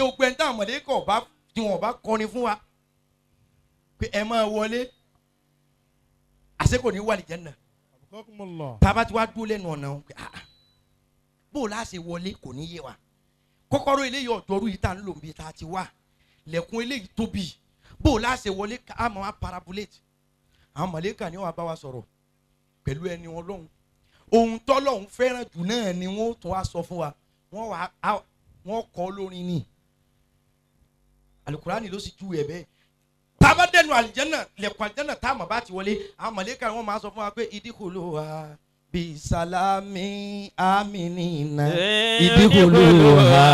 gbogbo ẹni táwọn mọ̀lẹ́kọ̀ bá tí wọ́n bá kọrin fún wa pé ẹ máa wọlé àṣẹ kò ní wà ní Jánnà. Bàbá tí wàá dúró lẹ́nu ọ̀nà bó o láṣẹ wọlé kò ní yé wa. Kọ́kọ́rọ́ eléyìí ọ̀dọ́rú yìí tá à ń lò ń bí tá a ti wá lẹ̀kùn eléyìí tóbi bó o láṣẹ wọlé ká máa parabulate. Àwọn mọ̀lẹ́kà ni wọ́n bá wa sọ̀rọ̀ pẹ̀lú ẹni Ọlọ́run. Ohun tọ́lọ́run fẹ́ràn jù náà ni wọ́n tún wá sọ fún wa. Wọ́n kọ́ lórin ni. Al-Qur'ani ló sì tú ẹ̀ bẹ́ẹ̀. Bàbá dẹnu àlìjẹ́nà lẹ̀kùn àlìjẹ́nà tá a mọ̀ bá ti wọlé àwọn mọ̀lẹ́kà wọ́n máa sọ fún wa pé idkhuluha bisalami aminina idkhuluha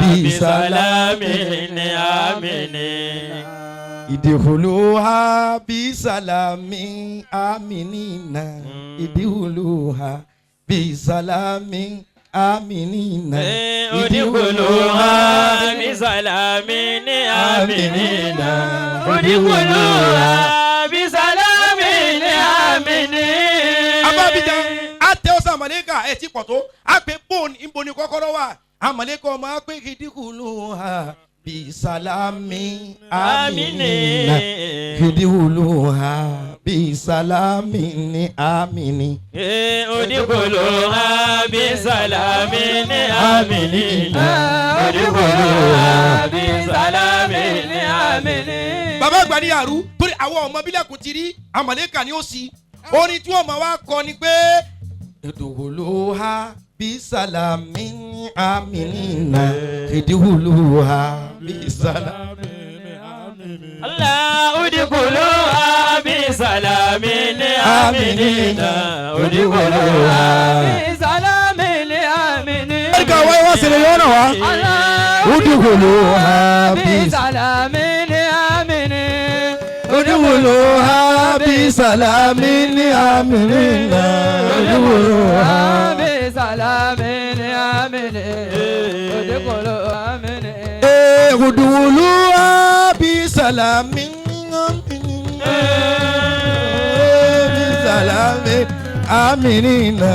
bisalami aminina idkhuluha bisalami aminina idkhuluha bisalami aminina udkhuluha bisalamin aminina udkhuluha bisalamin aminina. Abábíjà àtẹ ọ̀sán mọ̀lẹ́kà ẹ̀ ti pọ̀ tó a pé bóun ìbò ni kọ́kọ́rọ́ wà àmọ̀lẹ́kà ọmọ a pé idkhuluha bisalami aminina idkhuluha bisalami amini. Udkhuluha bisalamin aminina udkhuluha bisalamin aminina. Bàbá àgbà ní àrú torí àwọn ọmọ bílẹ̀kùn ti rí àmọ̀lẹ́kà ni ó sì orin tí wọ́n máa wá kọ ni pé idkhuluha bisalami aminina idkhuluha bisalami. Allah udkhuluha bisalamin aminina udkhuluha bisalamin aminina. Ẹ̀ka wáyé wá sílẹ̀ yọ̀ọ́ náà wá. Udkhuluha bisalamin aminina udkhuluha bisalamin aminina udkhuluha bisalamin aminina udkhuluha aminina. Udkhuluha bisalamin aminina bisalamin aminina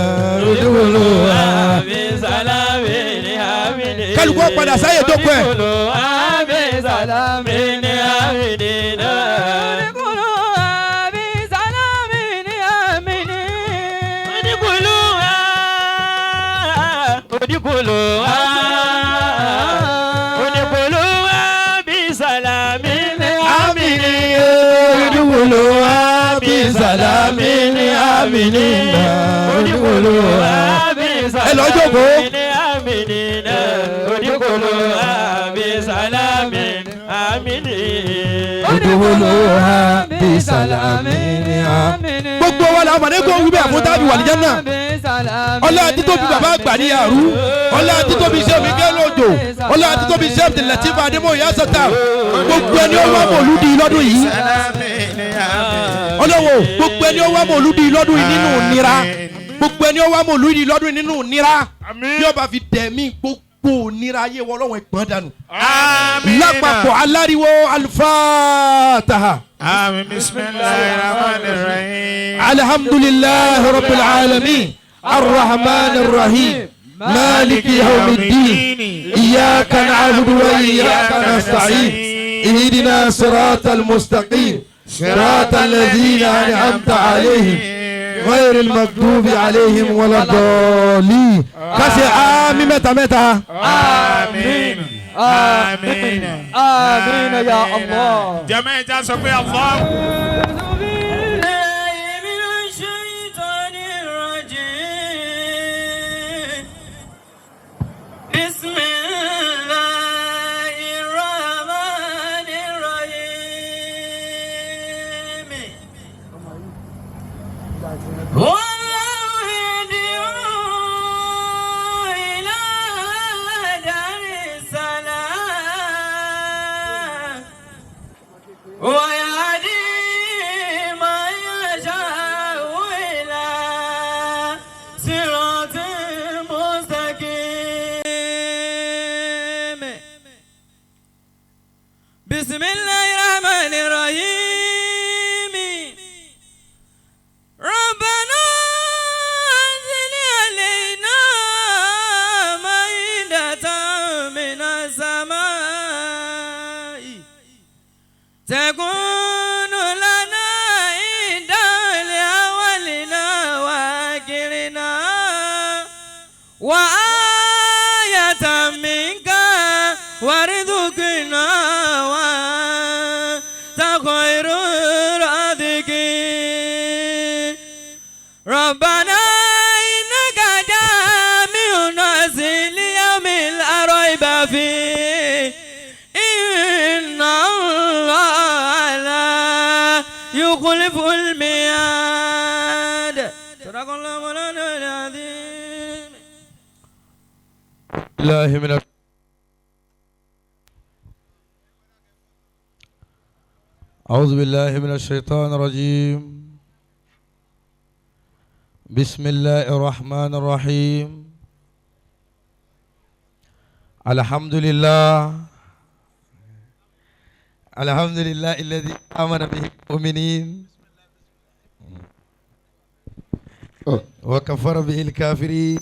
udkhuluha bisalamin aminina. Kálukú padà sáyé tó pẹ́. Udkhuluha bisalamin aminina. Udkhuluha bisalamin aminina. Udkhuluha bisalamin aminina. Udkhuluha bisalamin aminina udkhuluha. Ẹ lọ jókòó. Aminina udkhuluha bisalamin aminina. Udkhuluha bisalamin aminina. Gbogbo wa la mọ̀lẹ́kọ̀ wí bẹ́ẹ̀ fún tábì wà ní Jánnà. Ọlá títóbi bàbá àgbà ní àrú. Ọlá títóbi iṣẹ́ mi gẹ́ lójó. Ọlá títóbi iṣẹ́ mi tẹ̀lẹ̀ tí bá dé mọ̀ ìyá sọ̀tà. Gbogbo ẹni ó wá mọ̀lúdì lọ́dún yìí. Ọlọ́wọ́ gbogbo ẹni ó wá mọ̀lúdì lọ́dún yìí nínú nira. Gbogbo ẹni ó wá mọ̀lúdì lọ́dún yìí nínú nira. Bí ọba fi dẹ̀mí gbogbo nira ayé wọ lọ́wọ́ ẹ̀gbọ́n dànù. Lápapọ̀ aláriwo al-Fatiha. Amin. Bismillahirrahmanirrahim. Alhamdulillahi rabbil alamin. Ar-Rahmanir Rahim. مالك يوم الدين إياك نعبد وإياك نستعين اهدنا صراط المستقيم صراط الذين أنعمت عليهم غير المغضوب عليهم ولا الضالين. كسي آمين متى متى. Amin. Amin. آمين يا الله. Jama'a ẹ já sọ pé Allah. بسم الله الرحمن الرحيم ربنا وآية منك وارزقنا وأنت خير الرازقين ربنا إنك جامع الناس ليوم لا ريب فيه إن الله لا يخلف الميعاد صدق الله مولانا العظيم. الله من أعوذ بالله من الشيطان الرجيم. بسم الله الرحمن الرحيم. الحمد لله الذي آمن به المؤمنين وكفر به الكافرين.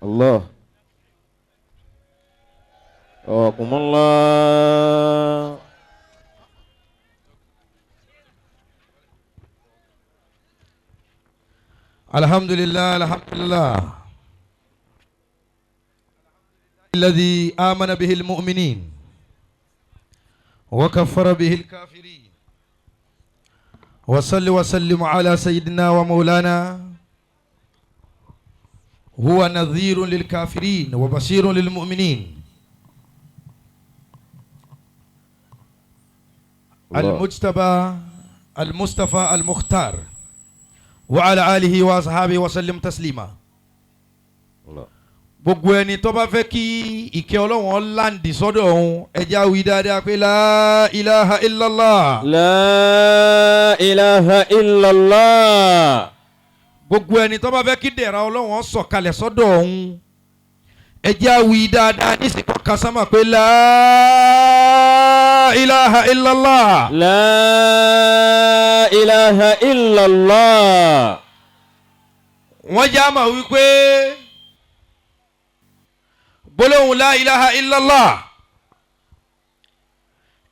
الله وقم الله. الحمد لله الذي آمن به المؤمنين وكفر به الكافرين. وصل وسلم على سيدنا ومولانا هو نذير للكافرين وبشير للمؤمنين المجتبى المصطفى المختار وعلى آله وأصحابه وسلم تسليما. gbogbo ẹni tó bá fẹ́ kí ìkẹ́ Ọlọ́run láǹdì sọ́dọ̀ òun ẹja wí dáadáa pé la ilaha illallah. La ilaha illallah. gbogbo ẹni tó bá fẹ́ kí dẹ̀ra Ọlọ́run sọ̀kalẹ̀ sọ́dọ̀ òun ẹja wí dáadáa nísìkò kásámà pé la ilaha illallah. La ilaha illallah. wọ́n já mà wípé gbólóhùn la ilaha illallah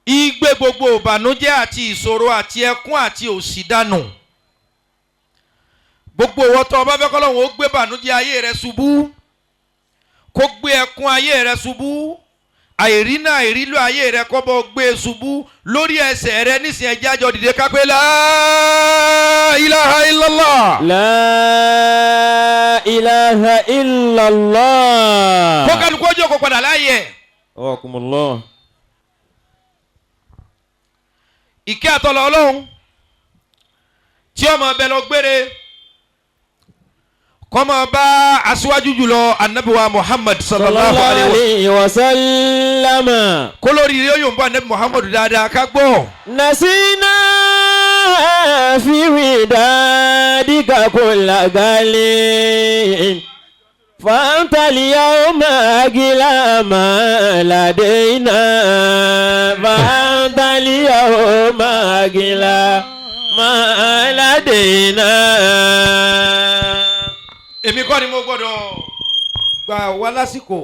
igbe gbogbo ìbànújẹ́ àti ìṣòro àti ẹkún àti òṣì dànù. gbogbo ìwọ tó bá fẹ́ k'Ọlọ́run ó gbé ìbànújẹ́ ayé rẹ ṣubú kó gbé ẹkún ayé rẹ ṣubú àìrínà àìrílò ayé rẹ kó bọ́ gbé ṣubú lórí ẹsẹ̀ rẹ nísìnyí ẹjẹ́ àjọ dìde ká pé la ilaha illallah. La ilaha illallah. kó kálukú ọjọ́ kó padà láàyè. Wakumullah. ìkẹ́ àtọ́lọ́ Ọlọ́run tí ọmọ ọbẹ̀ lọ gbére kọ́mọ bá aṣíwájú jùlọ anabiwa Muhammad sallallahu alayhi wa sallam. kólórí ilé yóò ń bọ́ anabi Muhammad dáadáa ká gbọ́. nasina fi widadika kulla galin fantali yawma gilama ladaina fantali yawma gilama ladaina. èmi kọ́ ni mo gbọ́dọ̀ gbà wá lásìkò.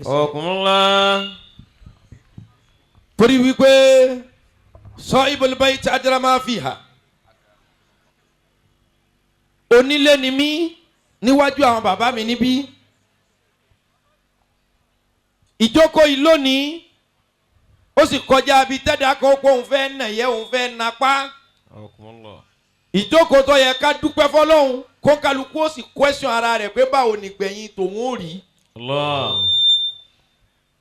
Ọkùnrin. torí wípé sahibul bayt adra ma fiha. onílé ni mí níwájú àwọn bàbá mi níbí. ìjókòó yìí lónìí ó sì kọjá bí tẹ́dá kan pé òun fẹ́ nàyẹ́ òun fẹ́ napá. ìjókòó tó yẹ ká dúpẹ́ fọlọ́hún kó kálukú ó sì question ara rẹ̀ pé báwo ni gbẹ̀yìn tòun ó rí.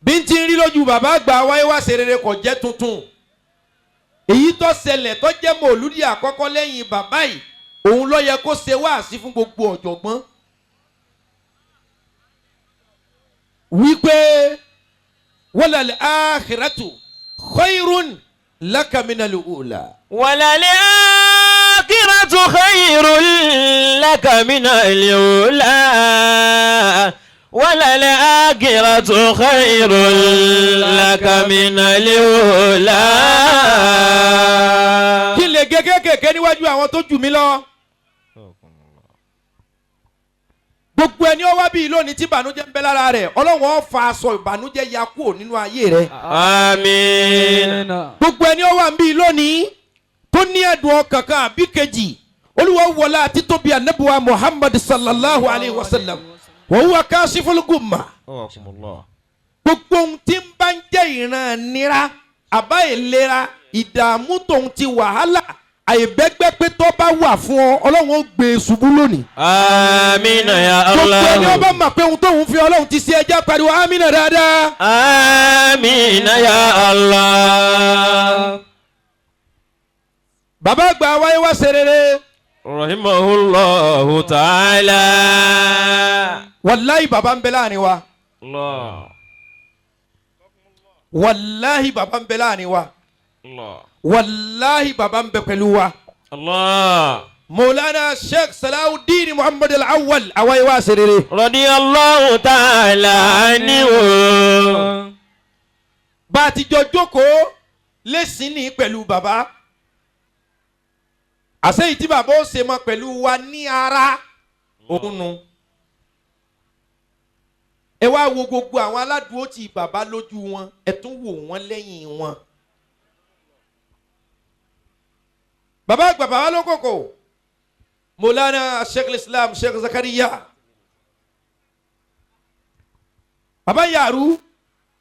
bí n ti rí lójú bàbá àgbà wáyé wá ṣe rere kò jẹ́ tuntun. èyí tó ṣẹlẹ̀ tó jẹ́ mọ̀lúdì àkọ́kọ́ lẹ́yìn bàbá yìí òun ló yẹ kó ṣe wáàsí fún gbogbo ọ̀jọ̀gbọ́n. wípé walal akhiratu khayrun laka minal ula. walal akhiratu khayrun laka minal ula. walal akhiratu khayrun laka minal ula. kí lè gẹ́gẹ́ kẹ̀kẹ́ níwájú àwọn tó jù mí lọ. gbogbo ẹni ó wá bí lónìí tí ìbànújẹ́ ń bẹ lára rẹ̀ Ọlọ́run ó fa aṣọ ìbànújẹ́ ya kúrò nínú ayé rẹ̀. àmín. gbogbo ẹni ó wà ń bí lónìí tó ní ẹ̀dùn ọkàn kan àbí kejì olúwa wọlé àti tóbi anabiwa muhammad sallallahu alayhi wa sallam wa huwa kashiful gumma. gbogbo ohun tí ń bá ń jẹ́ ìran nira àbá ìlera ìdààmú tòun ti wàhálà àìbẹ́gbẹ́ pé tó bá wà fún ọ ọlọ́run ó gbé e ṣubú lónìí. Amina ya Allah. gbogbo ẹni ọba mọ̀ pé ohun tóun fi ọlọ́run ti ṣe ẹjẹ́ pariwo amina dáadáa. Amina ya Allah. bàbá àgbà wáyé wá ṣe rere. Rahimahullahu ta'ala. wàláhì bàbá ń bẹ láàrin wa. Allah. wàláhì bàbá ń bẹ láàrin wa. Allah. wàláhì bàbá ń bẹ pẹ̀lú wa. Allah. Maulana Sheikh Salahuddin Muhammad Al-Awwal àwáyé wá ṣe rere. Radiyallahu ta'ala anhu. bá a ti jọ jókòó lẹ́sìn ní pẹ̀lú bàbá. àṣeyìí tí bàbá ó ṣe mọ́ pẹ̀lú wa ní ara òun nu. ẹ wá wo gbogbo àwọn aládùúgbò tí bàbá lójú wọn ẹ tún wò wọ́n lẹ́yìn wọn. bàbá àgbà bàbá ló kòkò Maulana Sheikh Islam Sheikh Zakariya. bàbá yàrú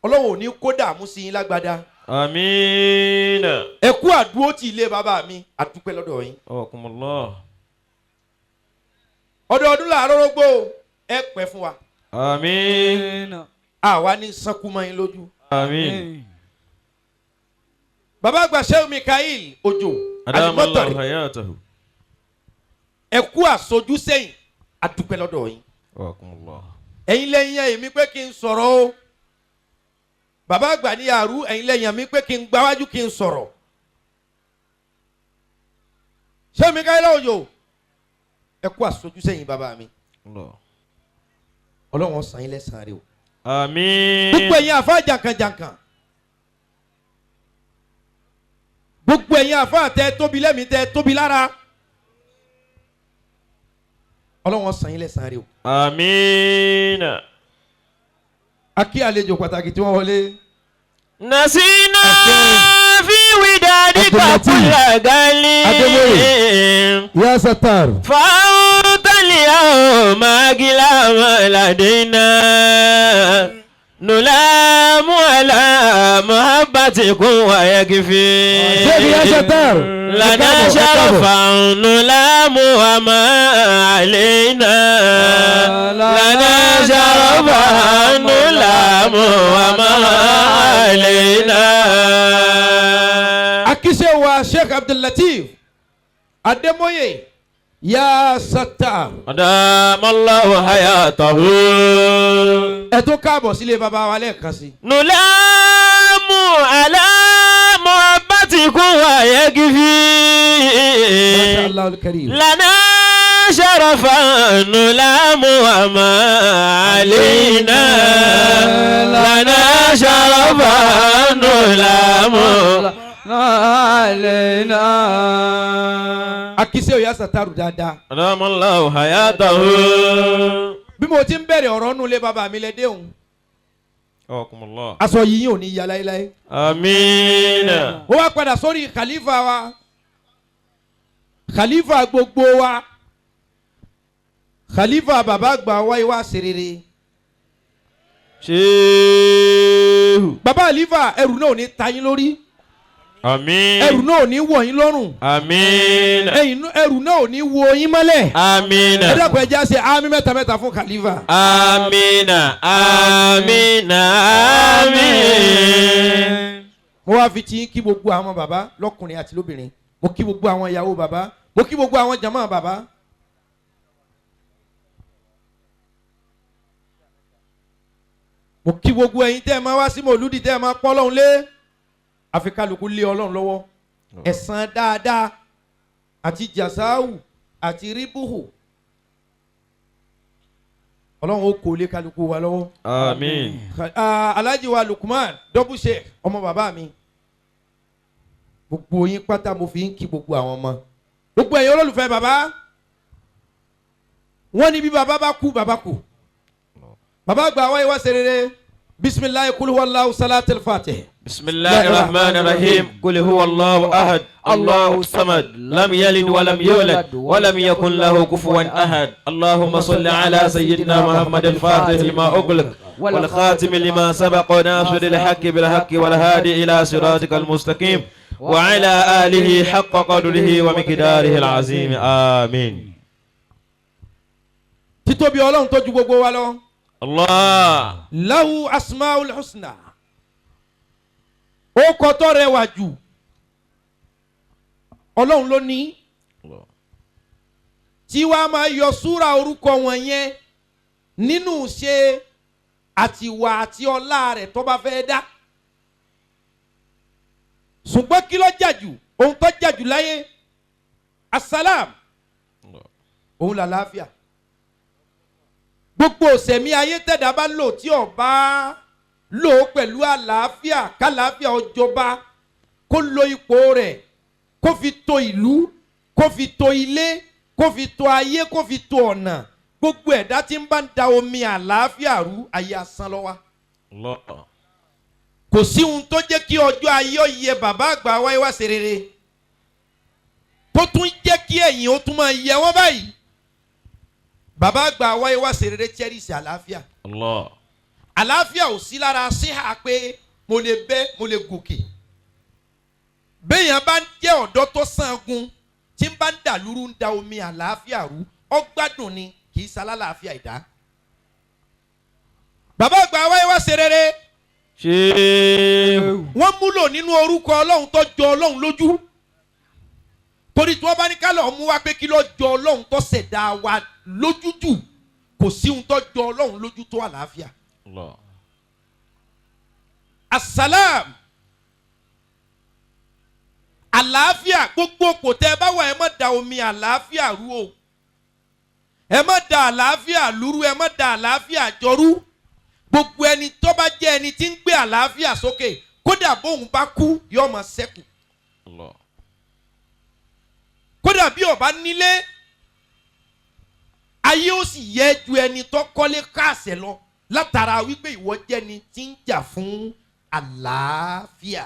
ọlọ́wọ́ ní kó dààmú sí yín lágbádá. Amina. ẹ kú àdúró tí ilé bàbá mi àdúpẹ́ lọ́dọ̀ yín. Awakumullah. ọdọọdún làárọ̀ rógbó ẹ pẹ́ fún wa. Amin. àwa ní sankumọ yín lójú. Amin. bàbá àgbà Sheikh Mikael Ojo Adamallahu alimọtọrì hayatahu. ẹ kú àsojú sẹ́yìn àdúpẹ́ lọ́dọ̀ yín. Awakumullah. ẹ̀yin lẹ́yìn èmi pé kí n sọ̀rọ̀ o. bàbá àgbà ní àrú ẹ̀yin lẹ́yìn mi pé kí n gbáwájú kí n sọ̀rọ̀. Sheikh Mikael Ojo ẹ kú àsojú sẹ́yìn bàbá mi. Allah. ọlọ́run san yín lẹ́san rẹ̀ o. Amin. gbogbo ẹ̀yin àfa jàǹkànjàǹkàn gbogbo ẹ̀yin àfa tẹ tóbi lẹ́mìí tẹ tóbi lára ọlọ́run san yín lẹ́san rẹ̀ o. Amina. a kí àlejò pàtàkì tí wọ́n wọlé. Nasina fi widadika kulla gali. Ya Sattar. Fa'utali yawma gilama ladina. Nulamu ala muhabbatikum wa yakfi. Ya Sattar. Lana sharafan nulamu wa ma alayna. Lana sharafan nulamu wa ma alayna. akíṣe wa Sheikh Abdul Latif Ademoye Ya Sattar. Adamallahu hayatahu. ẹ tó káàbọ̀ sílé bàbá wa lẹ́ẹ̀kan sí. Nulamu ala muhabbatikum wa yakfi. Masha Allahul Karim. Lana sharafan nulamu wa ma alayna. Lana sharafan nulamu alayna. akíṣe Ya Sattar dáadáa. Adamallahu hayatahu. bí mo ti ń bẹ̀rẹ̀ ọ̀rọ̀ nulẹ̀ bàbá mi lẹ́dẹ̀ òun. Awakumullah. aṣọ yìí ò ní ya láéláé. Amina. ó wá padà sórí khalifa wa khalifa gbogbo wa khalifa bàbá àgbà wáyé wá serere. Shehu. bàbá khalifa ẹrù náà ò ní ta yín lórí Amin. ẹrù náà ò ní wọ̀ yín lọ́rùn Amin. ẹrù náà ò ní wo yín mọ́lẹ̀. Amina. ẹ dàpọ̀ ẹja ṣe àmì mẹ́ta mẹ́ta fún khalifa. Amina. Amina. Amin. mo wá fi tí kí gbogbo àwọn bàbá lọ́kùnrin àti lóbìnrin mo kí gbogbo àwọn ìyàwó bàbá mo kí gbogbo àwọn jàmá bàbá. mo kí gbogbo ẹ̀yin tẹ́ ẹ máa wá sí mòlúdì tẹ́ ẹ máa pọ́ lọ́hùn lé àfikàlùkù lé ọlọ́run lọ́wọ́ ẹ̀san dáadáa àti jàsáwù àti ríbùhù ọlọ́run ó kó lé kálukú wa lọ́wọ́. Amin. Alhaji wa Lukman double sheikh ọmọ bàbá mi gbogbo yín pátá mo fi ń kí gbogbo àwọn ọmọ gbogbo ẹ̀yin olólùfẹ́ bàbá wọ́n ní bí bàbá bá kú bàbá kú bàbá gba wáyé wá serere bisimilayi kul huwallahu salatul fatih. بسم الله الرحمن الرحيم قل هو الله أحد الله الصمد لم يلد ولم يولد ولم يكن له كفوا أحد اللهم صل على سيدنا محمد الفاتح لما أغلق والخاتم لما سبق ناصر الحق بالحق والهادي إلى صراطك المستقيم وعلى آله حق قدره ومقداره العظيم آمين. títóbi Ọlọ́run tó ju gbogbo wa lọ. الله. lahu asmaul husna. ó kọ tó rẹwà jù. Ọlọ́run ló ní. tí wàá máa yọ súra orúkọ wọn yẹn nínú ṣe àtiwà àti ọlá rẹ̀ tó bá fẹ́ dá. ṣùgbọ́n kí ló jà jù ohun tó jà jù láyé asalaam òun làlàáfíà. gbogbo òsèmí ayé tẹ̀dá bá lò tí ó bá lò ó pẹ̀lú àlàáfíà kálàáfíà ó jọba kó lo ipò rẹ̀ kó fi tò ìlú kó fi tò ilé kó fi tò ayé kó fi tò ọ̀nà gbogbo ẹ̀dá tí ń bá ń da omi àlàáfíà rú ayé asán ló wà. kò sí ohun tó jẹ́ kí ọjọ́ ayé yẹ bàbá àgbà wáyé wá ṣe rere tó tún jẹ́ kí ẹ̀yìn ó tún máa yẹ wọ́n báyìí. Bàbá àgbà wáyé wá ṣe rere cherish àlàáfíà. Àlàáfíà ò sí lára síhà pé mo lè bẹ́ mo lè gòkè. Béèyàn bá ń jẹ́ ọ̀dọ́ tó sangun tí ń bá ń dàlúrú ń da omi àlàáfíà rú ó gbádùn ni kì í ṣalálàáfíà ìdá. Bàbá àgbà wáyé wá ṣe rere. Wọ́n múlò nínú orúkọ Ọlọ́run tó jọ Ọlọ́run lójú. Torí tí wọ́n bá ní ká lọ mú wá pé kí ló jọ Ọlọ́run tó ṣẹ̀dá wa lójújù kò sí ohun tó jọ Ọlọ́run lójú tó àlàáfíà. Asalaam àlàáfíà gbogbo kò tẹ́ ẹ bá wà ẹ má da omi àlàáfíà rú o ẹ má da àlàáfíà lúrú ẹ má da àlàáfíà jọrú gbogbo ẹni tó bá jẹ́ ẹni tí ń gbé àlàáfíà sókè kódà bóun bá kú yóò máa ṣẹ́kù. Kódà bí ó bá nílé ayé ó sì yẹ ju ẹni tó kọ́lé káàsẹ̀ lọ látara wípé ìwọ jẹ́ ni tí ń jà fún àlàáfíà.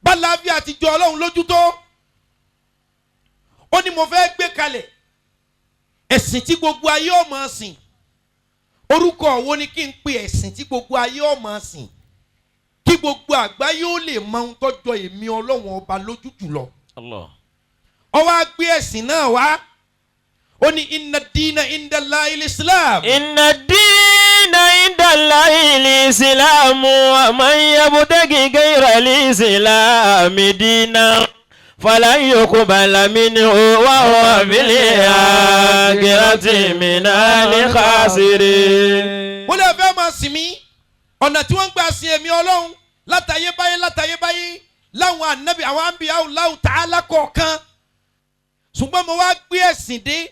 Bàlàáfíà ti jọ Ọlọ́run lójú tó ó ní mo fẹ́ gbé kalẹ̀ ẹ̀sìn tí gbogbo ayé ó máa sìn orúkọ wo ni kí n pe ẹ̀sìn tí gbogbo ayé ó máa sìn kí gbogbo àgbáyé ó lè mọ ohun tó jọ èmi Ọlọ́run ọba lójú jùlọ. Ó wá gbé ẹ̀sìn náà wá ó ní inna dina inda Allahil Islam. Inna dina inda Allahil Islam wa man yabtaghi ghayra al-Islami dinan falan yuqbala minhu wa huwa fil akhirati minal khasirin. Wọ́n lè fẹ́ máa sìn mí ọ̀nà tí wọ́n ń gbà sìn èmi Ọlọ́run látayébáyé láwọn ànábì àwọn àǹbíyá Allahu Ta'ala kọ̀ọ̀kan ṣùgbọ́n mo wá gbé ẹ̀sìn dé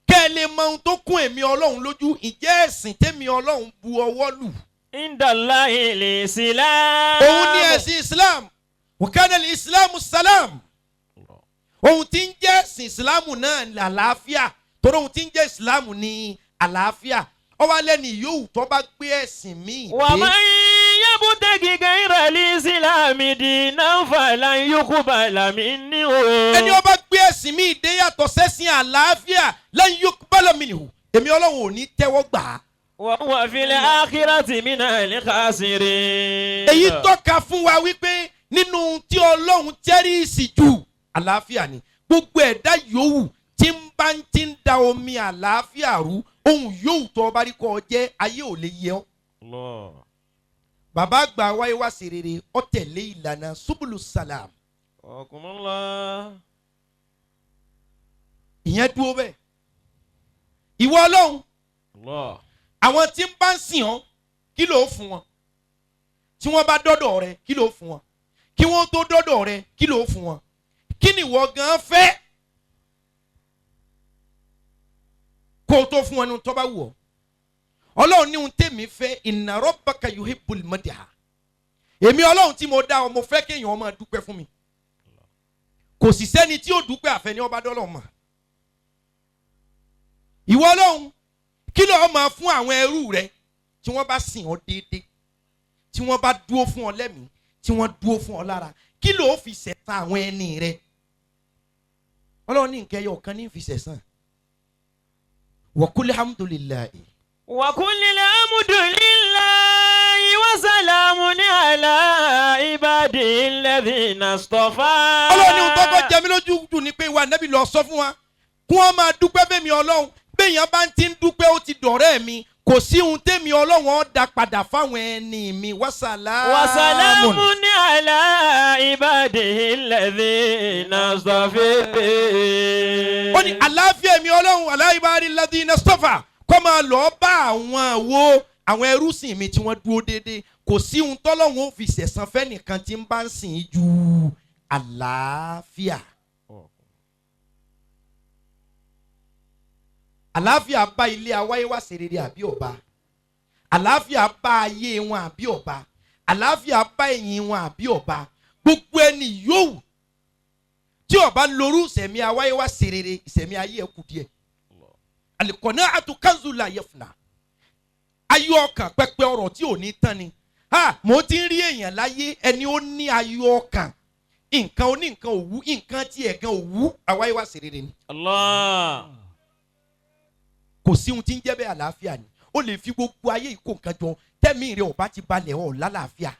kẹ́ ẹ lè mọ ohun tó kún èmi Ọlọ́run lójú ìjẹ́ ẹ̀sìn tèmi Ọlọ́run bu ọwọ́ lù. Inda Allahil Islam. Òun ni ẹ̀sìn Islam wa kana al-Islamu salam. Ohun tí ń jẹ́ ẹ̀sìn Islam náà ní àlàáfíà torí ohun tí ń jẹ́ Islam ní àlàáfíà ó wá lẹ́ni yòówù tó bá gbé ẹ̀sìn míì dé. Wa man yabtaghi ghayra al-Islami dinan falan yuqbala minhu. Ẹni ó bá gbé ẹ̀sìn míì dé yàtọ̀ sẹ́sìn àlàáfíà lan yuqbala minhu èmi Ọlọ́run ò ní tẹ́wọ́ gbà á. Wa huwa fil akhirati minal khasirin. Èyí tọ́ka fún wa wípé nínú tí Ọlọ́run cherish jù àlàáfíà ni gbogbo ẹ̀dá yòówù tí ń bá ti ń da omi àlàáfíà rú ohun yòówù tó bá rí kọ́ ọ jẹ́ ayé ò lè yẹ ọ́. Bàbá àgbà wáyé wá sí rere ó tẹ̀lé ìlànà subulu salam. Ìyẹn dúró bẹ́ẹ̀. Ìwọ Ọlọ́run àwọn tí ń bá ń sìn ọ́ kí ló fún wọn tí wọ́n bá dọ́dọ̀ rẹ kí ló fún wọn kí wọ́n tó dọ́dọ̀ rẹ kí ló fún wọn kí ni ìwọ gan fẹ́ kó o tó fún wọn ní tó bá wù ọ́. Ọlọ́run ní ohun tèmi fẹ́ inna rabbaka yuhibbul madha èmi Ọlọ́run tí mo dá ọ mo fẹ́ kéèyàn máa dúpẹ́ fún mi kò sì sẹ́ni tí ó dúpẹ́ àfẹ́ni ọba dọ́lọ́ mọ̀. Ìwọ Ọlọ́run kí ló máa fún àwọn ẹrú rẹ tí wọ́n bá sìn ọ́ déédéé tí wọ́n bá dúró fún ọ lẹ́mìí tí wọ́n dúró fún ọ lára kí ló fi ṣẹ̀san àwọn ẹni rẹ ọlọ́run ní nǹkan ẹyọ kan ní fi ṣẹ̀san wa qul hamdulillahi. wa qul hamdulillahi wa salamun ala ibadihi alladhina istafa. ọlọ́run ní ohun tó kọ́ jẹ mí lójú dùn ni pé ìwà nẹ́bí lọ sọ fún wa kí wọ́n máa dúpẹ́ bẹ́ẹ̀ mi ọlọ́run béèyàn bá ti ń dúpẹ́ ó ti dọ̀rẹ́ mi kò sí ohun tẹ́mi ọlọ́run ó dá padà fáwọn ẹni mi wasalamun ala ibadihi alladhina istafa. ó ní àlàáfíà mi ọlọ́run ala ibadihi alladhina istafa kó máa lọ bá àwọn ẹrúsìn mi tí wọ́n dúró déédéé kò sí ohun tọ́lọ́run ó fi ṣẹ̀san fẹ́nìkan tí ń bá ń sìn ju àlàáfíà. àlàáfíà bá ilé awáyé wá ṣe rere àbí ọba àlàáfíà bá ayé wọn àbí ọba àlàáfíà bá ẹ̀yìn wọn àbí ọba gbogbo ẹni yòówù tí ọba lóru ìṣẹ̀mí awáyé wá ṣe rere ìṣẹ̀mí ayé ẹ̀ kù díẹ̀ al-qana'atu kanzul la yafna ayọ̀ ọkàn pẹpẹ ọrọ̀ tí ò ní tán ni mo ti ń rí èèyàn láyé ẹni ó ní ayọ̀ ọkàn nǹkan oní nǹkan òwú nǹkan tí ẹ̀gàn òwú awáyé wá ṣe rere ni. Allah. Kò sí ohun tí ń jẹ́ bẹ́ẹ̀ àlàáfíà ni ó lè fi gbogbo ayé ìkó nǹkan jọ tẹ́mi rẹ̀ ọba ti balẹ̀ ọ̀ lálàáfíà.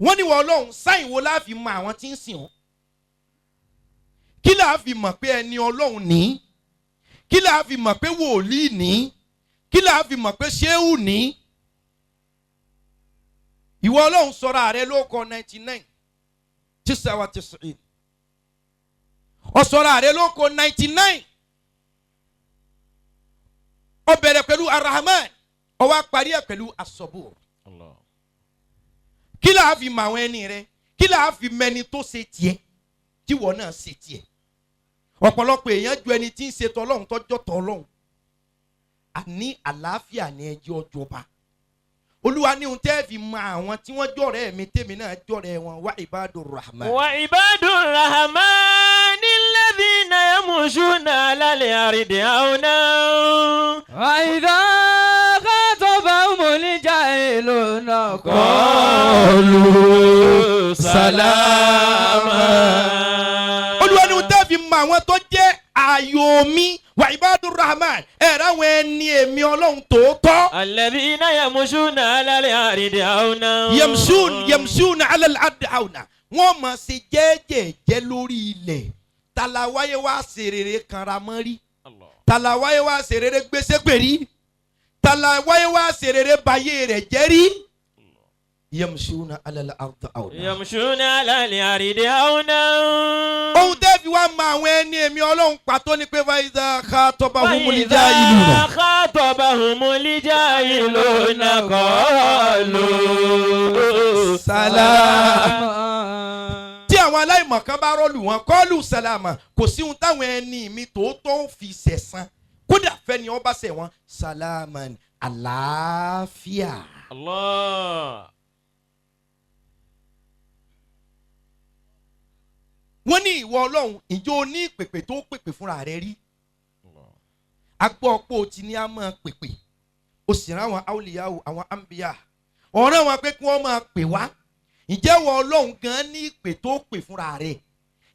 wọ́n ní wọ́n ọlọ́run sáyìn wo la fi mọ àwọn tí ń sìn ọ́ kí la fi mọ̀ pé ẹni ọlọ́run ní kí la fi mọ̀ pé wòlíì ní kí la fi mọ̀ pé ṣéhù ní. ìwọ ọlọ́run sọ̀rọ̀ ààrẹ ló kọ 99 tíṣàwá tíṣìn ọ̀sọ̀rọ̀ ààrẹ ló kọ 99 ó bẹ̀rẹ̀ pẹ̀lú arahman ó wá parí ẹ̀ pẹ̀lú asọ́bù. kí la fi mọ̀ àwọn ẹni rẹ kí la fi mẹni tó ṣe tiẹ̀ tí wọ́n náà ṣe tiẹ̀. ọ̀pọ̀lọpọ̀ èèyàn ju ẹni tí ń ṣe tọ́lọ́hún tọ́jọ́ tọ́lọ́hún àní àlàáfíà ní ẹjọ́ jọba. olúwa ní ohun tẹ́ fi mọ àwọn tí wọ́n jọ̀rẹ́ mi tèmi náà jọ̀rẹ́ wọn wá ibadur rahman. wa ibadur rahman alladhina yamshuna ala al-ardi hawna. wa idha khatabahumul jahiluna qalu salama. olúwa ní ohun tẹ́ fi mọ àwọn tó jẹ́ ààyò mi wa ibadur rahman ẹ̀rọ àwọn ẹni èmi ọlọ́run tòótọ́. alladhina yamshuna ala al-ardi hawna. yamshuna ala al-ardi hawna. wọ́n máa ṣe jẹ́jẹ̀jẹ́ lórí ilẹ̀. tàlàwáyé wá ṣe rere kanra mọ́ rí. tàlàwáyé wá ṣe rere gbèsè pè rí. tàlàwáyé wá ṣe rere bayé rẹ̀ jẹ́ rí. yamshuna ala al-ardi hawna. yamshuna ala al-ardi hawna. ohun tẹ́ fi wá mọ àwọn ẹni èmi ọlọ́run pàtó ni pé faiza khatabahumul jahiluna. faiza khatabahumul jahiluna qalu salama. tí àwọn aláìmọ̀kan bá rọ́ọ̀lù wọn qalu salama kò sí ohun táwọn ẹni mi tòótọ́ fi ṣẹ̀san kódà fẹ́ni ọba ṣẹ̀ wọ́n salaman àlàáfíà. Allah. wọ́n ní ìwọ ọlọ́run ìjọ ní pèpè tó pèpè fúnra rẹ̀ rí. agbọ́ ọ̀pọ̀ tí ní a máa pèpè o sì rán àwọn awliyahu àwọn anbiya ọ̀ràn wọn pé kí wọ́n máa pè wá. ǹjẹ́ ìwọ ọlọ́run gan ní ìpè tó pè fúnra rẹ̀